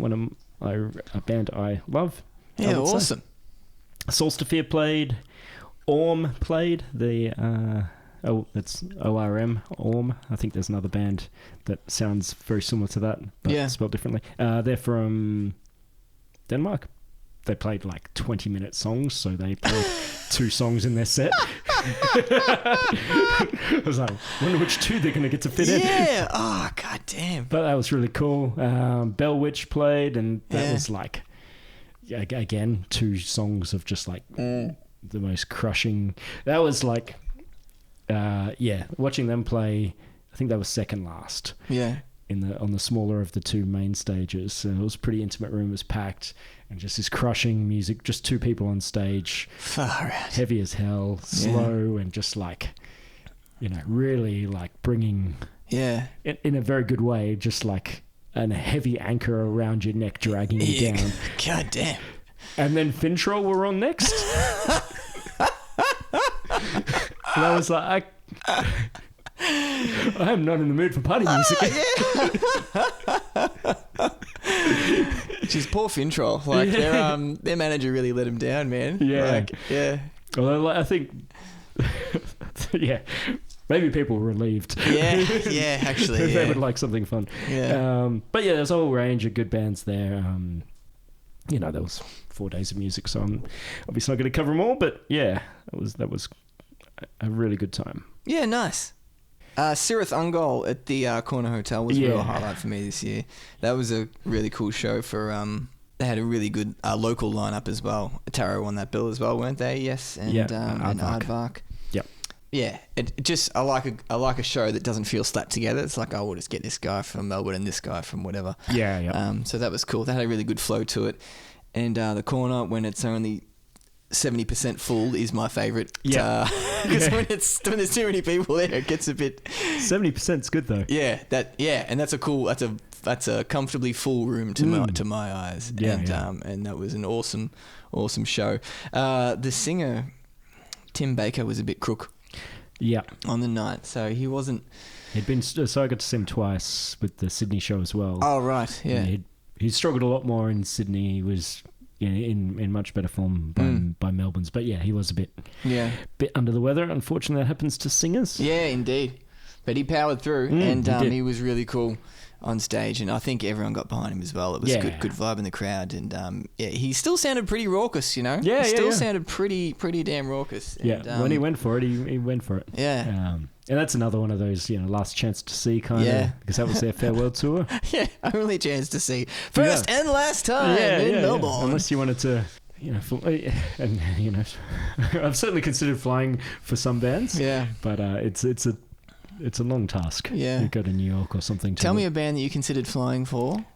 A band I love. Yeah, awesome. Solstafir played. Orm played that's ORM, Orm. I think there's another band that sounds very similar to that, but spelled differently. They're from Denmark. They played like 20-minute songs, so they played 2 songs in their set. I was like, wonder which two they're going to get to fit in. Yeah. Oh, god damn. But that was really cool. Bell Witch played, and that was like, again, two songs of just like the most crushing. That was like, watching them play. I think that was second last. Yeah. On the smaller of the two main stages. So it was a pretty intimate room, it was packed, and just this crushing music, just two people on stage. Far out. Heavy as hell, slow, and just like, really like bringing, in a very good way, just like a heavy anchor around your neck, dragging you down. God damn. And then Fintroll were on next. And I was like, I am not in the mood for party music. Jeez, poor Fintroll. Like their manager really let him down, man. Yeah. Although I think, maybe people were relieved. Yeah, actually. They would like something fun. Yeah. But yeah, there's a whole range of good bands there. There was 4 days of music, so I'm obviously not going to cover them all. But yeah, that was a really good time. Yeah, nice. Sirith Ungol at the Corner Hotel was a real highlight for me this year. That was a really cool show for... they had a really good local lineup as well. Taro won that bill as well, weren't they? Yes, and Aardvark. Yep. Yeah, I like a show that doesn't feel slapped together. It's like, we'll just get this guy from Melbourne and this guy from whatever. Yeah. So that was cool. That had a really good flow to it. And the Corner, when it's only 70% full, is my favourite. Yeah. Because when there's too many people there, it gets a bit... 70%'s good though. Yeah, and that's a comfortably full room to my eyes. And that was an awesome show. The singer Tim Baker was a bit crook. Yeah. On the night, so he wasn't... He'd been... So I got to see him twice with the Sydney show as well. Oh, right, yeah. He struggled a lot more in Sydney. He was in much better form by Melbourne's. But yeah, he was a bit under the weather. Unfortunately, that happens to singers. Yeah, indeed. But he powered through, and he was really cool on stage, and I think everyone got behind him as well. It was a good vibe in the crowd, and he still sounded pretty raucous, He still sounded pretty damn raucous. Yeah, and, when he went for it, he went for it. Yeah. And that's another one of those, last chance to see kind of, because that was their farewell tour. Yeah, only chance to see. First and last time in Melbourne. Yeah. Unless you wanted to, and I've certainly considered flying for some bands. Yeah. But it's a long task. Yeah. You go to New York or something. Tell me a band that you considered flying for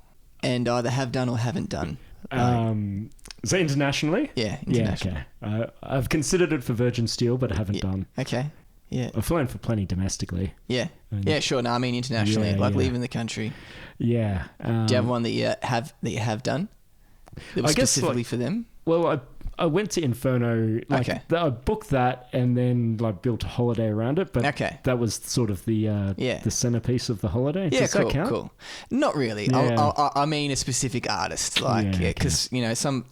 and either have done or haven't done. So internationally? Yeah, internationally. Yeah, okay. I've considered it for Virgin Steel, but I haven't done. Okay. Yeah. I've flown for plenty domestically. Yeah. Sure. No, I mean internationally, leaving the country. Yeah. Do you have one that you have done? That was specifically for them? Well, I went to Inferno. I booked that and then built a holiday around it. But that was sort of the centerpiece of the holiday. Yeah, Does that count? Cool. Not really. Yeah. I mean a specific artist, because some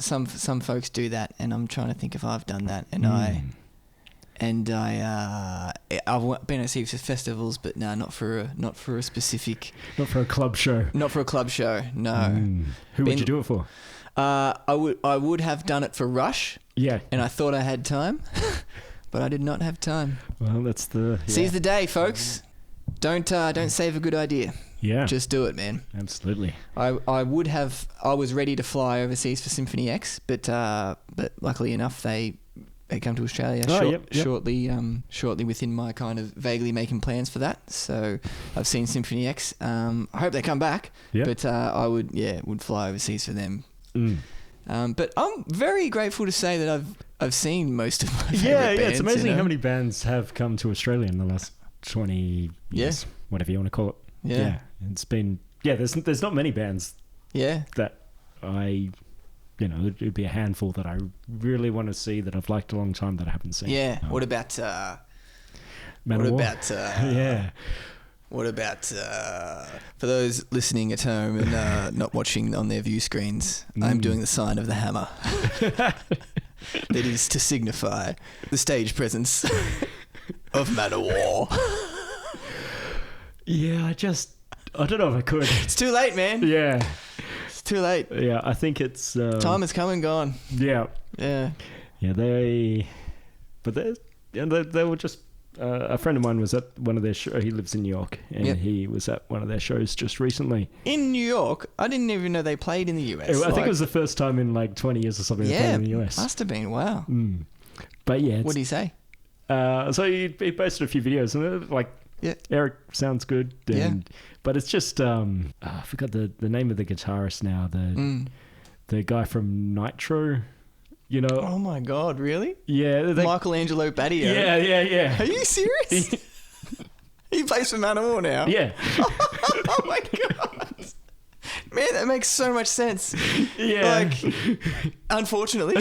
folks do that, and I'm trying to think if I've done that, and I've been at heaps of festivals, but no, not for a specific. Not for a club show. Not for a club show. No. Who would you do it for? I would have done it for Rush. Yeah. And I thought I had time, but I did not have time. Well, that's seize the day, folks. Don't save a good idea. Yeah. Just do it, man. Absolutely. I was ready to fly overseas for Symphony X, but luckily enough they come to Australia shortly within my kind of vaguely making plans for that. So I've seen Symphony X. I hope they come back. Yep. But I would fly overseas for them. But I'm very grateful to say that I've seen most of my favorite bands. It's amazing how many bands have come to Australia in the last 20 years, whatever you want to call it. Yeah. It's been there's not many bands that I it'd be a handful that I really want to see that I've liked a long time that I haven't seen. Yeah. What about What about for those listening at home and not watching on their view screens? I'm doing the sign of the hammer. That is to signify the stage presence of Manowar. Yeah, I don't know if I could. It's too late, man. Yeah. It's too late. Yeah, I think it's... time has come and gone. Yeah. Yeah. Yeah, and they were just. A friend of mine was at one of their shows. He lives in New York, and he was at one of their shows just recently. In New York? I didn't even know they played in the US. I think it was the first time in like 20 years or something they played in the US. Must have been. Wow. But yeah. What did he say? So he posted a few videos, and like, Eric sounds good. But it's just, I forgot the name of the guitarist now. The guy from Nitro. You know, oh my God, really? Yeah. Michelangelo Badio. Yeah. Are you serious? He plays for Manowar now. Yeah. Oh my God. Man, that makes so much sense. Yeah. Like, unfortunately.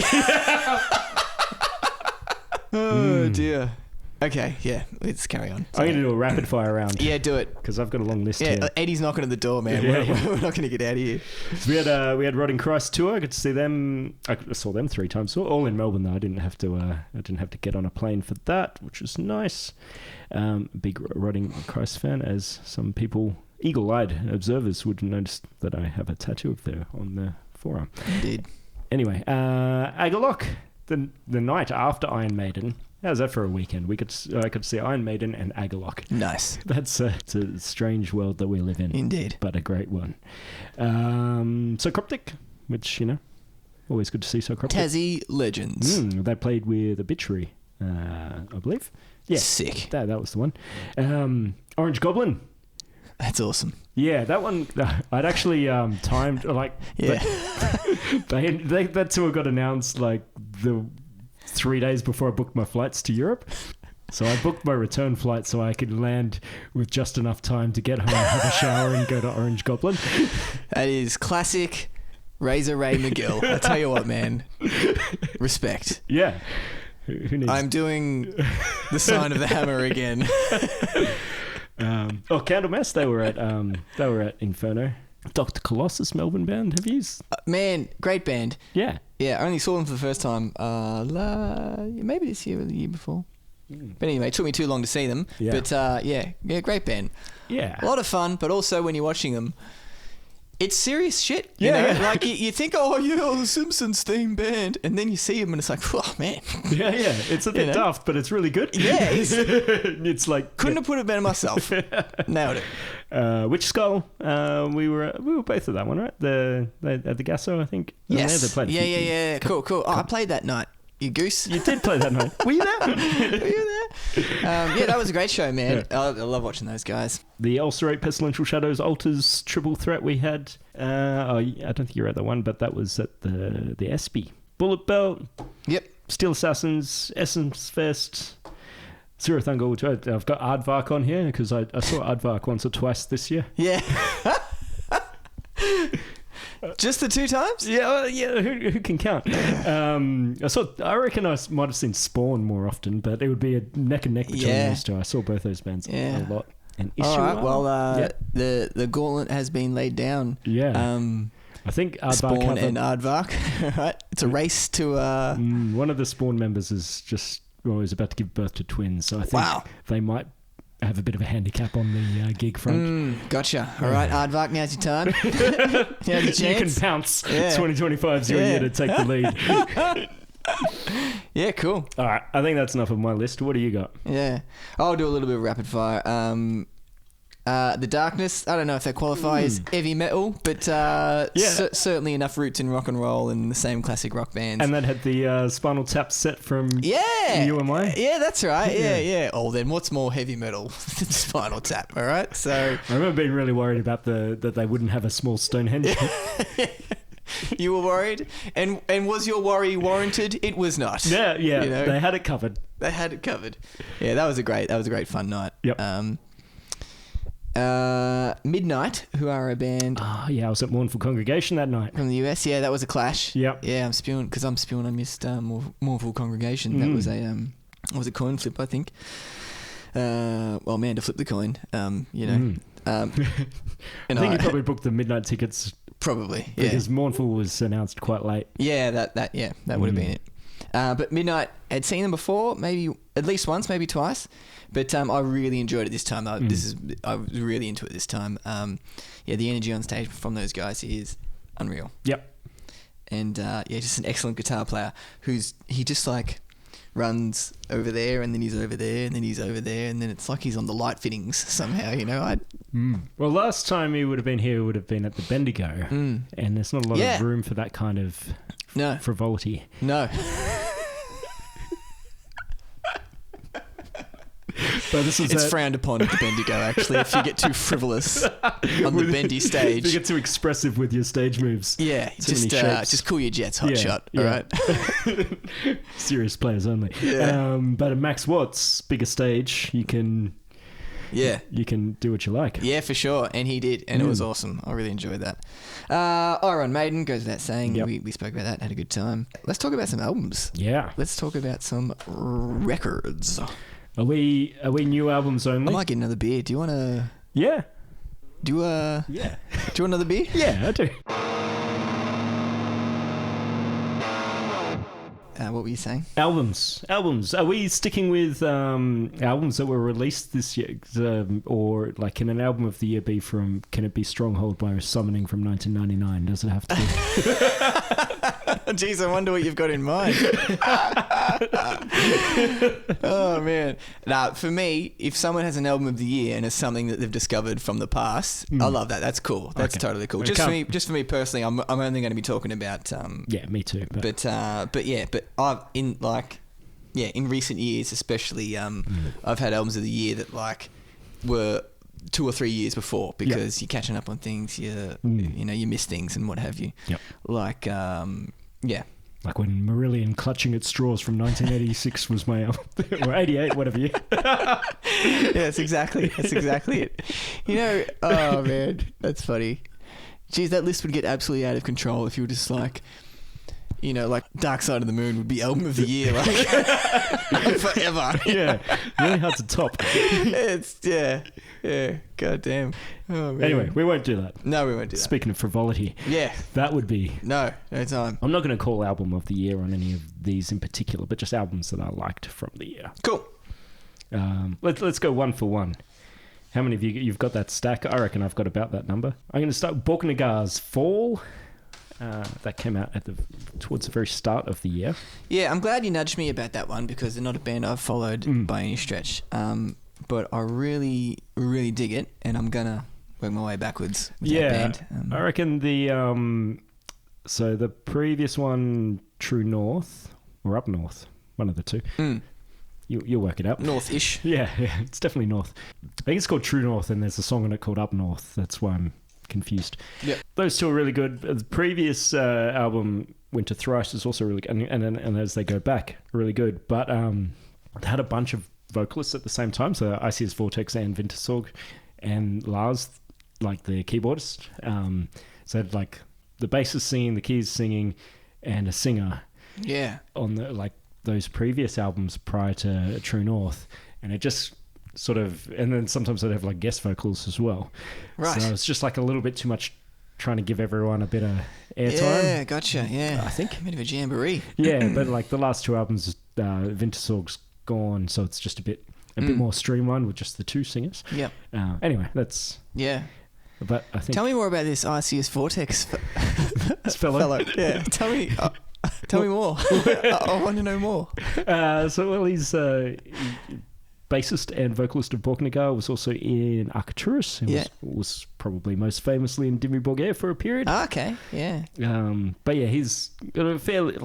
Oh dear. Okay, yeah, let's carry on. I'm going to do a rapid fire round. Yeah, do it. Because I've got a long list here. Eddie's knocking at the door, man. We're not going to get out of here. So we had Rotting Christ tour. I got to see them. I saw them 3 times. All in Melbourne though. I didn't have to get on a plane for that, which was nice. Big Rotting Christ fan, as some people, eagle-eyed observers, would notice that I have a tattoo of there on the forearm. Indeed. Anyway, Agarlock, the night after Iron Maiden. How's that for a weekend? I could see Iron Maiden and Agarlock. Nice. It's a strange world that we live in. Indeed. But a great one. So Cryptic, which, always good to see So Cryptic. Tassie Legends. They played with Obituary, I believe. Yeah. Sick. That was the one. Orange Goblin. That's awesome. Yeah, that one, I'd actually timed, like... Yeah. That tour got announced, like, 3 days before I booked my flights to Europe. So I booked my return flight so I could land with just enough time to get home, have a shower, and go to Orange Goblin. That is classic Razor Ray McGill. I tell you what, man. Respect. Yeah. Who needs... I'm doing the sign of the hammer again. Candlemass, they were at Inferno. Dr. Colossus, Melbourne band. Have you? Man, great band. Yeah. Yeah, I only saw them for the first time maybe this year or the year before. But anyway, it took me too long to see them. Yeah. But great band. Yeah. A lot of fun, but also when you're watching them, it's serious shit. You know? Like you think, the Simpsons theme band, and then you see them and it's like, oh man. Yeah. It's a bit daft, but it's really good. Yeah. It's like couldn't have put it better myself. Nailed it. Witch Skull. We were both at that one, right? At the Gasso, I think. Yes. They played Yeah. Cool. Oh, I played that night. You goose. You did play that night. Were you there? That was a great show, man. Yeah. I love watching those guys. The Ulcerate, Pestilential Shadows, Altars, Triple Threat we had. I don't think you were at that one, but that was at the ESPY. Bullet Belt. Yep. Steel Assassins, Essence Fest, Zero Thunder, which I've got Aardvark on here because I saw Aardvark once or twice this year. Yeah. Just the 2 times? Yeah. Who can count? I reckon I might have seen Spawn more often, but it would be a neck and neck between those two. I saw both those bands a lot. And all right. Well, the gauntlet has been laid down. Yeah. I think Aardvark Spawn and Aardvark. Right. It's a race to. One of the Spawn members is about to give birth to twins, so I think they might have a bit of a handicap on the gig front. Gotcha. All right, Aardvark, now's your time. Now's your chance. You can pounce. 2025's your year to take the lead. Yeah, cool. All right, I think that's enough of my list. What do you got? Yeah, I'll do a little bit of rapid fire. The Darkness, I don't know if they qualify as heavy metal, but certainly enough roots in rock and roll and the same classic rock bands. And that had the Spinal Tap set from UMI. Yeah, that's right. Yeah. Oh, then what's more heavy metal than Spinal Tap, all right? So I remember being really worried about that they wouldn't have a small Stonehenge. You were worried? And was your worry warranted? It was not. Yeah. You know? They had it covered. Yeah, that was a great fun night. Yep. Midnight, who are a band. I was at Mournful Congregation that night. From the US, that was a clash. Yep. Yeah, I'm spewing. I missed Mournful Congregation. That was a coin flip, I think. Well, man, to flip the coin, And I think you probably booked the midnight tickets. Probably, because Mournful was announced quite late. Yeah, that would have been it. But Midnight, I'd seen them before, maybe at least once, maybe twice. But I really enjoyed it this time. I was really into it this time. The energy on stage from those guys is unreal. Yep. And just an excellent guitar player he just like runs over there, and then he's over there, and then he's over there, and then it's like he's on the light fittings somehow, you know. Well, last time he would have been here would have been at the Bendigo, and there's not a lot of room for that kind of frivolity. No. But it's frowned upon at the Bendigo, actually, if you get too frivolous on the bendy stage. If you get too expressive with your stage moves. Yeah, just cool your jets, hot shot, all right? Serious players only. Yeah. But at Max Watt's bigger stage, you can do what you like. Yeah, for sure. And he did, and it was awesome. I really enjoyed that. Iron Maiden goes without saying. Yep. We spoke about that, had a good time. Let's talk about some albums. Yeah. Let's talk about some records. Are we new albums only? I might get another beer. Do you want to... Yeah. Do you want another beer? Yeah, I do. What were you saying? Albums. Are we sticking with albums that were released this year, or like can an album of the year be from? Can it be Stronghold by Summoning from 1999? Does it have to be? Jeez, I wonder what you've got in mind. Oh man! Now, for me, if someone has an album of the year and it's something that they've discovered from the past, I love that. That's cool. That's totally cool. Just for me personally, I'm only going to be talking about. Yeah, me too. But I've in recent years, especially, I've had albums of the year that like were 2 or 3 years before because you're catching up on things, you miss things and what have you. Yep. Like like when Marillion Clutching at Straws from 1986 was my album, or 88, whatever year. Yeah, that's exactly it. You know, oh man, that's funny. Geez, that list would get absolutely out of control if you were just like, you know, like Dark Side of the Moon would be album of the year, like forever. Yeah, really hard to top. God damn. Oh, man. Anyway, we won't do that. No, we won't do that. Speaking of frivolity, yeah, that would be no time. I'm not going to call album of the year on any of these in particular, but just albums that I liked from the year. Cool. Let's go one for one. How many of you've got that stack? I reckon I've got about that number. I'm going to start Borknagar's Fall. That came out towards the very start of the year. Yeah, I'm glad you nudged me about that one because they're not a band I've followed by any stretch. But I really, really dig it, and I'm gonna work my way backwards with that band. I reckon so the previous one, True North or Up North, one of the two. You'll work it out. North-ish. Yeah, it's definitely North. I think it's called True North, and there's a song on it called Up North. That's why I'm confused. Yeah, those two are really good. The previous album, Winter Thrice, is also really good, and as they go back, really good. But they had a bunch of vocalists at the same time, so Icy's Vortex and Wintersorg, and Lars, like the keyboardist. So like the bassist singing, the keys singing, and a singer. Yeah. On the like those previous albums prior to True North, and it just sort of, and then sometimes they'd have like guest vocals as well. Right. So it's just like a little bit too much trying to give everyone a bit of airtime. Yeah, gotcha. Yeah. I think. A bit of a jamboree. Yeah, but like the last two albums, Wintersorg's gone, so it's just a bit more streamlined with just the two singers. Yep. Anyway, that's... Yeah. But I think... Tell me more about this ICS Vortex fellow. Yeah. Tell me more. I want to know more. He's bassist and vocalist of Borknagar, was also in Arcturus, and was probably most famously in Dimmu Borgir for a period. Okay, yeah. But yeah, he's got a fairly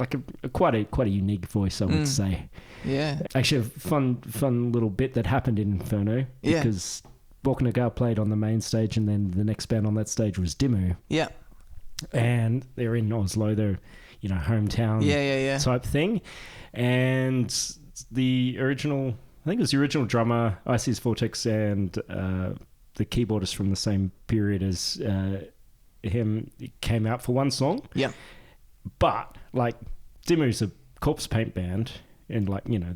quite a unique voice, I would say. Yeah. Actually, a fun little bit that happened in Inferno because Borknagar played on the main stage, and then the next band on that stage was Dimmu. Yeah. And they're in Oslo, they're hometown type thing, and the original. I think it was the original drummer, Icy's Vortex, and the keyboardist from the same period as him came out for one song. Yeah. But, like, Dimmu's a corpse paint band, and, like, you know,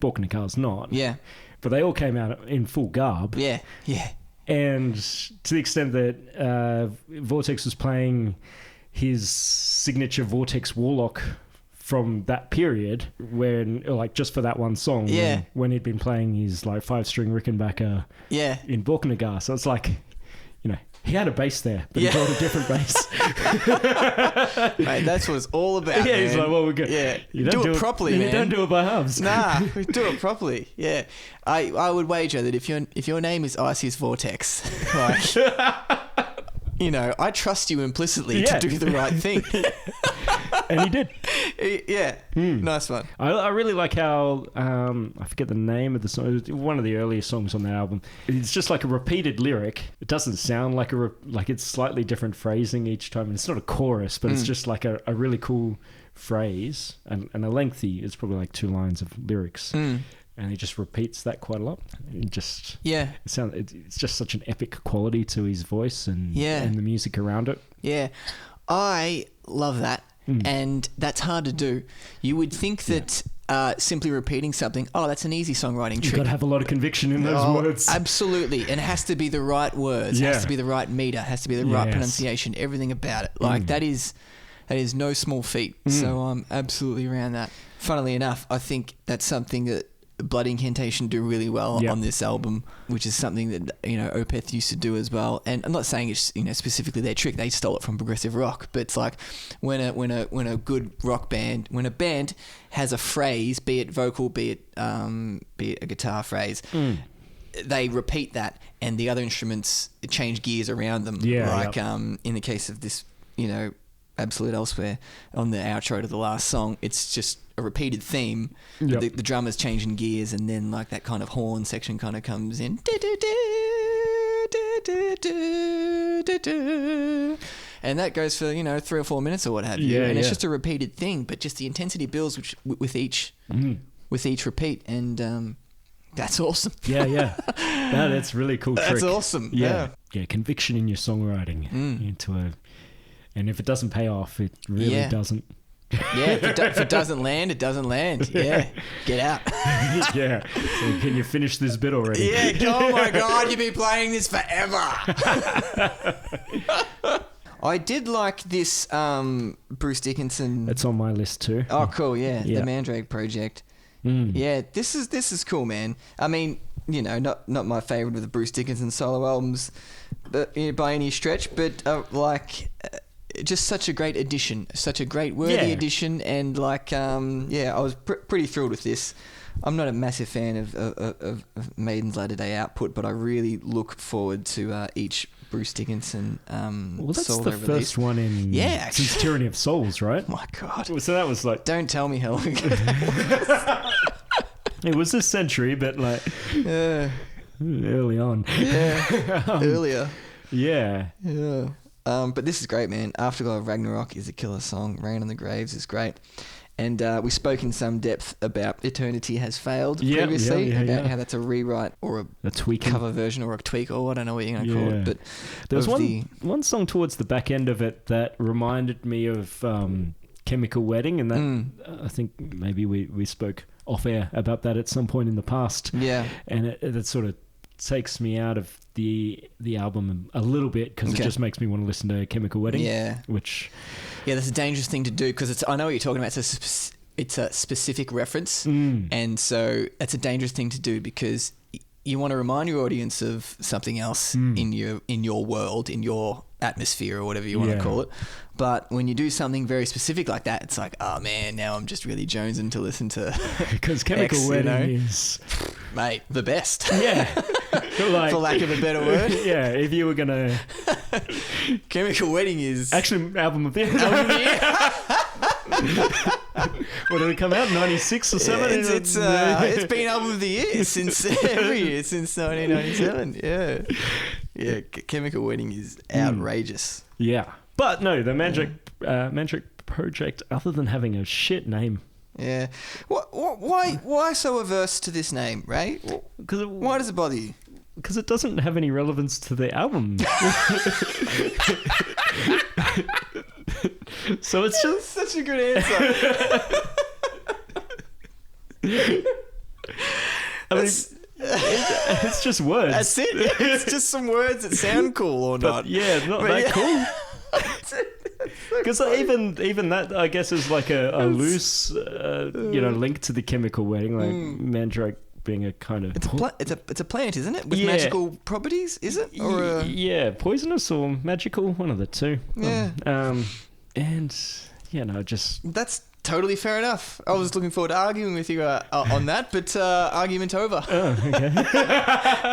Borknagar's not. Yeah. But they all came out in full garb. Yeah, yeah. And to the extent that Vortex was playing his signature Vortex Warlock from that period, when like just for that one song, when he'd been playing his like 5-string Rickenbacker in Borknagar. So it's like, you know, He had a bass there, but he brought a different bass. Mate, that's what it's all about. Yeah, man. he's like, well, we're good. Yeah, You don't do it properly, man. You don't do it by halves. Nah, we do it properly. Yeah, I would wager that if your name is Icy's Vortex, like, I trust you implicitly to do the right thing. And he did. Yeah, nice one. I really like how I forget the name of the song. It was one of the earlier songs on the album. It's just like a repeated lyric. It doesn't sound like like it's slightly different phrasing each time. And it's not a chorus, but it's just like a really cool phrase and a lengthy. It's probably like 2 lines of lyrics. And he just repeats that quite a lot. It's just such an epic quality to his voice and the music around it. Yeah, I love that. And that's hard to do. You would think that simply repeating something, that's an easy songwriting trick. You've got to have a lot of conviction in those words. Absolutely. And it has to be the right words. It has to be the right meter. It has to be the right pronunciation. Everything about it. Like, that is no small feat. So I'm absolutely around that. Funnily enough, I think that's something that Blood Incantation do really well on this album, which is something that Opeth used to do as well. And I'm not saying it's specifically their trick; they stole it from progressive rock. But it's like when a good rock band, when a band has a phrase, be it vocal, be it a guitar phrase, they repeat that, and the other instruments change gears around them. In the case of this, Absolute Elsewhere, on the outro to the last song, it's just a repeated theme. The drummer's changing gears, and then like that kind of horn section kind of comes in, and that goes for 3 or 4 minutes or what have you. And it's just a repeated thing, but just the intensity builds with each repeat, and that's awesome. No, that's really cool. That's awesome. Yeah, conviction in your songwriting and if it doesn't pay off, it really doesn't. Yeah, if it doesn't land, it doesn't land. Yeah, get out. So can you finish this bit already? Yeah, oh my God, you've been playing this forever. I did like this Bruce Dickinson. It's on my list too. Oh, cool, the Mandrake Project. Yeah, this is cool, man. I mean, not my favourite of the Bruce Dickinson solo albums, but by any stretch, but just such a great addition, such a great worthy addition, and I was pretty thrilled with this. I'm not a massive fan of Maiden's Latter Day output, but I really look forward to each Bruce Dickinson that's solo the release. First one in since Tyranny of Souls, right? Oh my God. So that was like... Don't tell me how long it was this century, but like early on. Yeah, earlier. Yeah. But this is great, man. Afterglow of Ragnarok is a killer song. Rain on the Graves is great. And we spoke in some depth about Eternity Has Failed previously, about how that's a rewrite or a cover version or a tweak, or I don't know what you're going to call it. But there was one song towards the back end of it that reminded me of Chemical Wedding, and that I think maybe we spoke off air about that at some point in the past. Yeah. And it sort of takes me out of the album a little bit, because it just makes me want to listen to Chemical Wedding. Yeah. That's a dangerous thing to do, because I know what you're talking about. It's a specific reference, and so that's a dangerous thing to do, because you want to remind your audience of something else in your world, in your atmosphere, or whatever you want to call it. But when you do something very specific like that, it's like, oh man, now I'm just really jonesing to listen to because Chemical Wedding is, mate, the best. Yeah. For lack of a better word. Yeah, if you were gonna Chemical Wedding is actually album of the year. What did it come out? 96 or 7? It's been album of the year since every year since 1997. Yeah. Chemical Wedding is outrageous. Yeah, but no, the Mandrake Project, other than having a shit name. Yeah. Why so averse to this name, Ray? Why does it bother you? Because it doesn't have any relevance to the album. So it's just such a good answer. I mean, it's just words. That's it. It's just some words that sound cool or not. Yeah, not that cool. Because even that, I guess, is like a loose, link to the Chemical Wedding, like Mandrake being a kind of... It's a plant, isn't it? With Yeah. magical properties, is it? Or Yeah, poisonous or magical, one of the two. Yeah. And, just... That's totally fair enough. I was looking forward to arguing with you on that, but argument over. Oh, okay.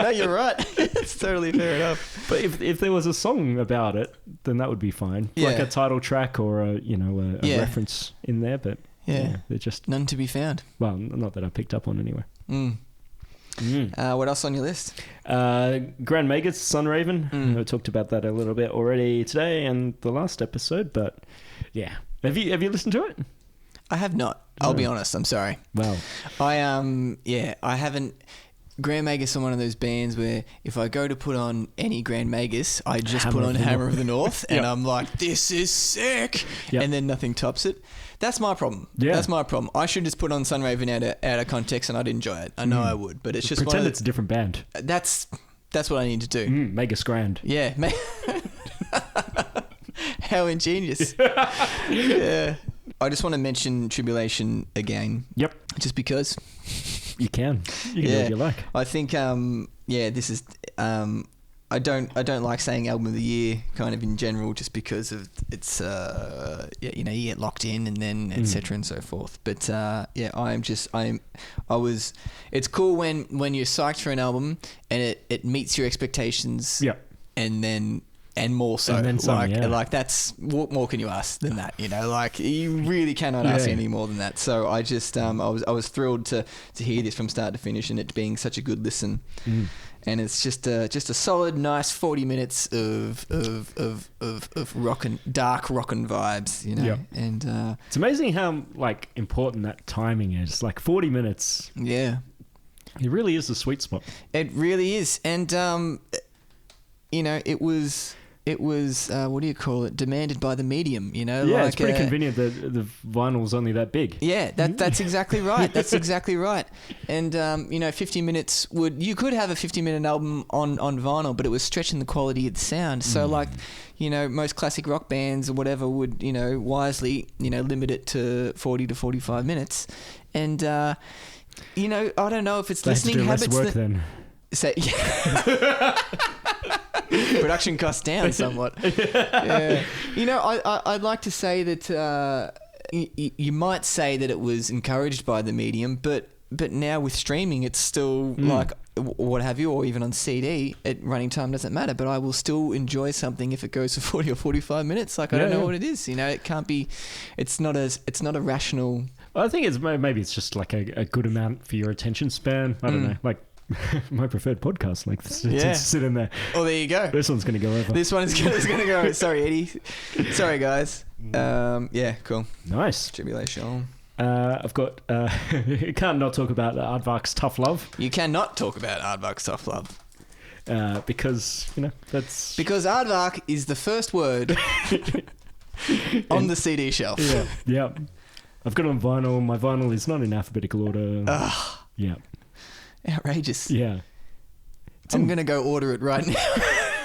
No, you're right. It's totally fair enough. But if there was a song about it, then that would be fine. Yeah. Like a title track or a Yeah. reference in there, but they're just... None to be found. Well, not that I picked up on anyway. What else on your list? Grand Magus, Sunraven. We talked about that a little bit already today and the last episode, but yeah. Have you listened to it? I have not. I'll be honest. I'm sorry. Well, I haven't. Grand Magus are one of those bands where if I go to put on any Grand Magus, I just put on Hammer of the North, and I'm like, this is sick, and then nothing tops it. That's my problem. Yeah. That's my problem. I should just put on Sunraven out of context, and I'd enjoy it. I know I would, but it's just pretend it's a different band. That's what I need to do. Magus Grand. Yeah. How ingenious. Yeah. I just want to mention Tribulation again. Yep. Just because. You can. You can do what you like. I think, this is... I don't like saying album of the year kind of in general just because of it's you get locked in and then etc and so forth. But it's cool when you're psyched for an album and it meets your expectations. Yeah. And more so, like that's what more can you ask than that? Like you really cannot ask any more than that. So I just I was thrilled to hear this from start to finish and it being such a good listen. And it's just a solid, nice 40 minutes of dark rockin' vibes, Yep. And it's amazing how important that timing is. 40 minutes. Yeah, it really is the sweet spot. It really is, and it was what do you call it? Demanded by the medium, Yeah, it's pretty convenient that the vinyl's only that big. Yeah, that's exactly right. That's exactly right. And 50 minutes you could have a 50-minute album on vinyl, but it was stretching the quality of the sound. So most classic rock bands or whatever would wisely limit it to 40 to 45 minutes. And I don't know if it's they listening have to do habits. Less work then. Say, production costs down somewhat. Yeah. I'd like to say that you might say that it was encouraged by the medium, but now with streaming, it's still what have you, or even on CD, running time doesn't matter. But I will still enjoy something if it goes for 40 or 45 minutes. I don't know what it is. It can't be. It's not a rational. Well, I think maybe it's just a good amount for your attention span. I don't know, my preferred podcast, sit in there. Oh, there you go. This one's going to go over. This one is going to go. Sorry, Eddie. Sorry, guys. Cool. Nice. Tribulation. I've got. You can't not talk about Aardvark's Tough Love. You cannot talk about Aardvark's Tough Love. Because that's because Aardvark is the first word on the CD shelf. Yeah. I've got it on vinyl. My vinyl is not in alphabetical order. Yeah. Outrageous. Yeah. I'm going to go order it right now.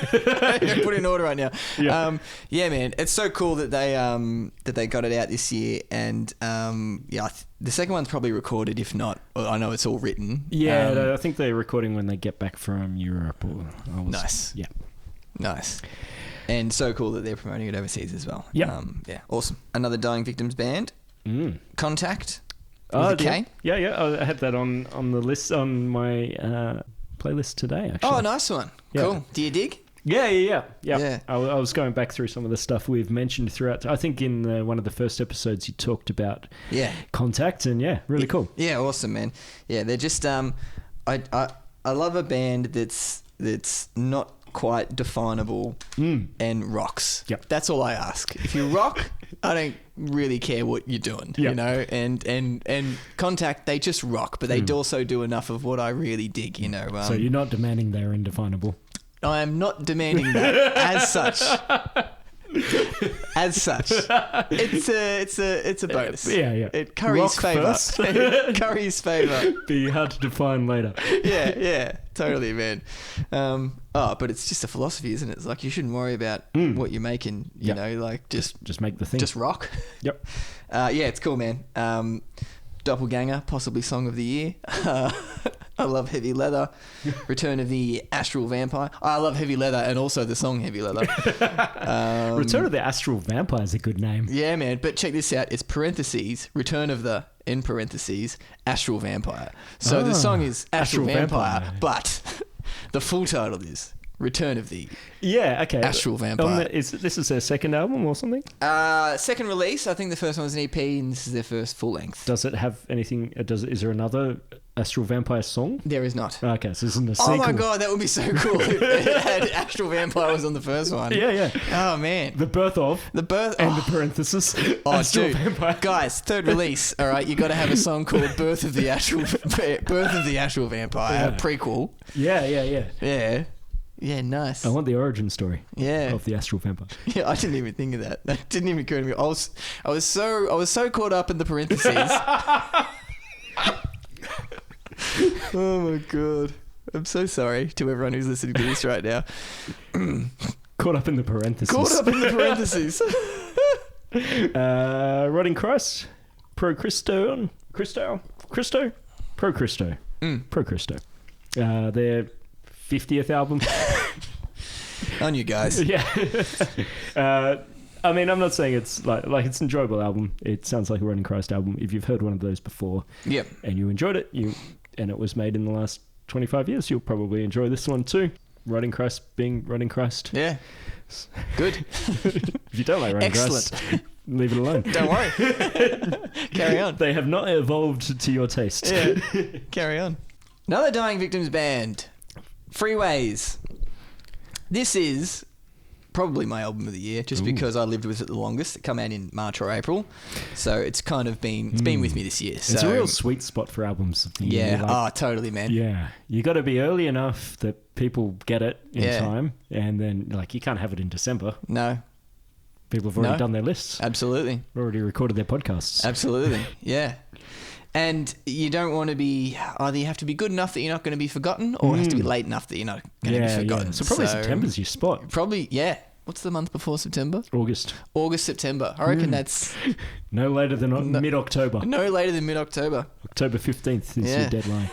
Put it in order right now. Yeah. Man. It's so cool that they got it out this year. And the second one's probably recorded. If not, I know it's all written. Yeah, I think they're recording when they get back from Europe. Nice. Yeah. Nice. And so cool that they're promoting it overseas as well. Yeah. Awesome. Another Dying Victims band. Contact. Yeah. I had that on the list on my playlist today. Actually. Oh, nice one. Yeah. Cool. Do you dig? Yeah. I was going back through some of the stuff we've mentioned throughout. I think in one of the first episodes you talked about Contact, and really cool. Yeah, awesome, man. Yeah, they're just I love a band that's not quite definable and rocks. Yep. That's all I ask. If you rock, I don't really care what you're doing, and Contact, they just rock, but they also do enough of what I really dig, So you're not demanding they're indefinable? I am not demanding that as such. As such, it's a bonus. Yeah. It curries favour. It curries favour. Be hard to define later. Yeah, totally, man. But it's just a philosophy, isn't it? It's like you shouldn't worry about what you're making. You know, just make the thing. Just rock. Yep. It's cool, man. Doppelganger, possibly song of the year. I love Heavy Leather. Return of the Astral Vampire. I love Heavy Leather and also the song Heavy Leather. Return of the Astral Vampire is a good name. Yeah, man. But check this out. It's parentheses, Return of the, in parentheses, Astral Vampire. So the song is Astral Vampire, but the full title is Return of the Astral Vampire. This is their second album or something? Second release. I think the first one was an EP and this is their first full length. Does it have anything? Is there another Astral Vampire song? There is not. Okay, so this isn't a sequel. Oh my god, that would be so cool if it had Astral Vampire was on the first one. Yeah. Oh man. The birth and the parenthesis. Astral Vampire. Guys, third release. All right, you got to have a song called Birth of the Astral Vampire prequel. Yeah. Yeah, nice. I want the origin story. Yeah. Of the Astral Vampire. Yeah, I didn't even think of that. That didn't even occur to me. I was so caught up in the parentheses. Oh my god. I'm so sorry to everyone who's listening to this right now. Caught up in the parentheses. Rotting Christ. Pro Christo. Pro Christo. Their 50th album. On you guys. Yeah. I mean, I'm not saying it's like it's an enjoyable album. It sounds like a Rotting Christ album. If you've heard one of those before, yep, and you enjoyed it, and it was made in the last 25 years, you'll probably enjoy this one too. Rotting Christ being Rotting Christ. Yeah. Good. If you don't like Rotting Christ, leave it alone. Don't worry. Carry on. They have not evolved to your taste. Yeah. Carry on. Another Dying Victims band, Freeways. This is probably my album of the year, just because I lived with it the longest. It came out in March or April, so it's kind of been with me this year. So. It's a real sweet spot for albums of the year. Yeah, totally, man. Yeah, you got to be early enough that people get it in time, and then you can't have it in December. No, people have already done their lists. Absolutely, already recorded their podcasts. Absolutely, yeah. And you don't want to be either you have to be good enough that you're not going to be forgotten, or it has to be late enough that you're not going to be forgotten. Yeah. So probably September's your spot. Probably, yeah. What's the month before September? August, September. I reckon that's... no later than mid-October. No later than mid-October. October 15th is your deadline.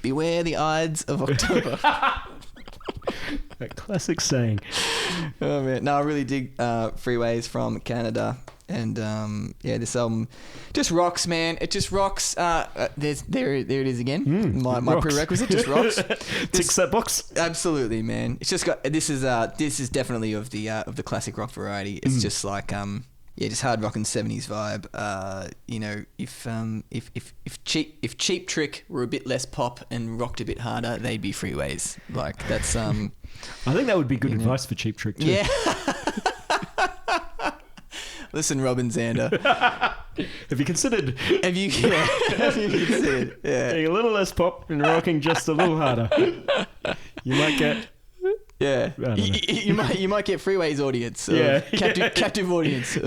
Beware the Ides of October. That classic saying. Oh, man. No, I really dig Freeways from Canada. And this album just rocks, man. It just rocks. There it is again. My prerequisite just rocks. Ticks that box. Absolutely, man. It's just got this is definitely of the classic rock variety. It's just like just hard rock and 70s vibe. If Cheap Trick were a bit less pop and rocked a bit harder, they'd be Freeways. Like that's I think that would be good advice for Cheap Trick too. Yeah. Listen, Robin Zander. Have you considered? Have you considered? Yeah. Being a little less pop and rocking just a little harder. You might get. Yeah. You might get Freeways audience. Captive audience. Do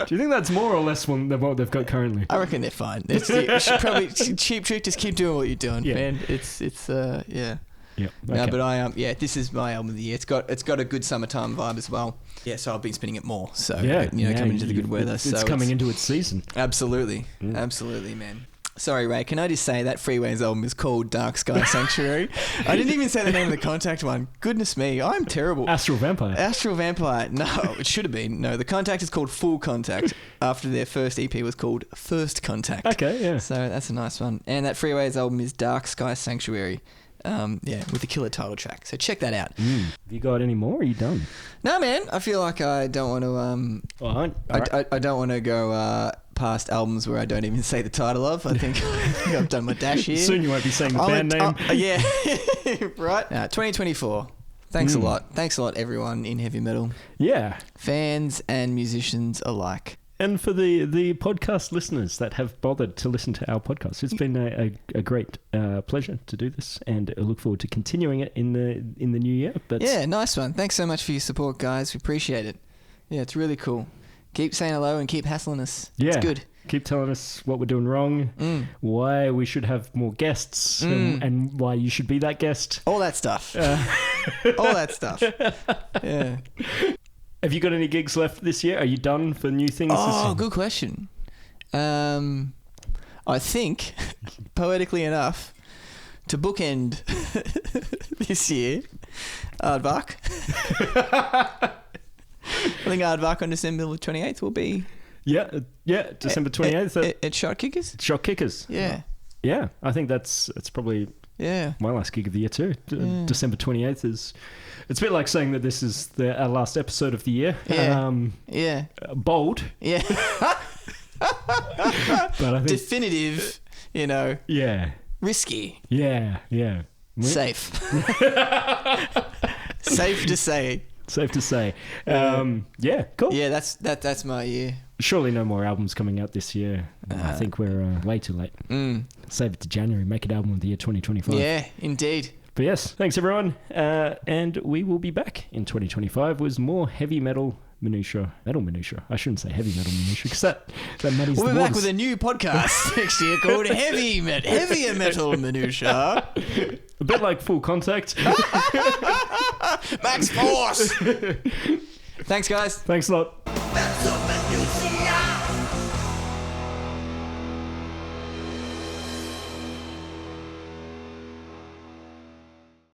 you think that's more or less than what they've got currently? I reckon they're fine. Probably Cheap Trick. Just keep doing what you're doing, man. It's yeah. Yeah. Okay. No, but this is my album of the year. It's got a good summertime vibe as well. Yeah, so I've been spinning it more. So coming into the good weather. It's coming into its season. Absolutely, absolutely, man. Sorry, Ray. Can I just say that Freeways album is called Dark Sky Sanctuary? I didn't even say the name of the Contact one. Goodness me, I'm terrible. Astral Vampire. No, it should have been. No, the Contact is called Full Contact. After their first EP was called First Contact. Okay, yeah. So that's a nice one. And that Freeways album is Dark Sky Sanctuary. With the killer title track. So check that out. Have you got any more? Or are you done? No, man. I feel like I don't want to. I don't want to go past albums where I don't even say the title of. I think I've done my dash here. Soon you won't be saying the band name. Yeah, right. 2024. Thanks a lot. Thanks a lot, everyone in heavy metal. Yeah, fans and musicians alike. And for the podcast listeners that have bothered to listen to our podcast, it's been a great pleasure to do this, and I look forward to continuing it in the new year. But yeah, nice one. Thanks so much for your support, guys. We appreciate it. Yeah, it's really cool. Keep saying hello and keep hassling us. Yeah, it's good. Keep telling us what we're doing wrong, why we should have more guests, and why you should be that guest. All that stuff. All that stuff. Yeah. Have you got any gigs left this year? Are you done for new things this year? Oh, good question. I think, poetically enough, to bookend this year, Aardvark. I think Aardvark on December 28th will be... Yeah, December 28th. At Shot Kickers? Shot Kickers. Yeah. Yeah, I think that's probably my last gig of the year too. December 28th is... It's a bit like saying that this is our last episode of the year. Yeah. Bold. Yeah. But I think... Definitive, Yeah. Risky. Yeah. Safe. Safe to say. Safe to say. Yeah, cool. Yeah, that's my year. Surely no more albums coming out this year. I think we're way too late. Save it to January. Make it album of the year 2025. Yeah, indeed. But yes, thanks everyone. And we will be back in 2025 with more heavy metal minutia. Metal minutia. I shouldn't say heavy metal minutia because that muddies the We'll be back waters. with a new podcast next year called Heavier Metal Minutia. A bit like Full Contact. Max Force. Thanks, guys. Thanks a lot.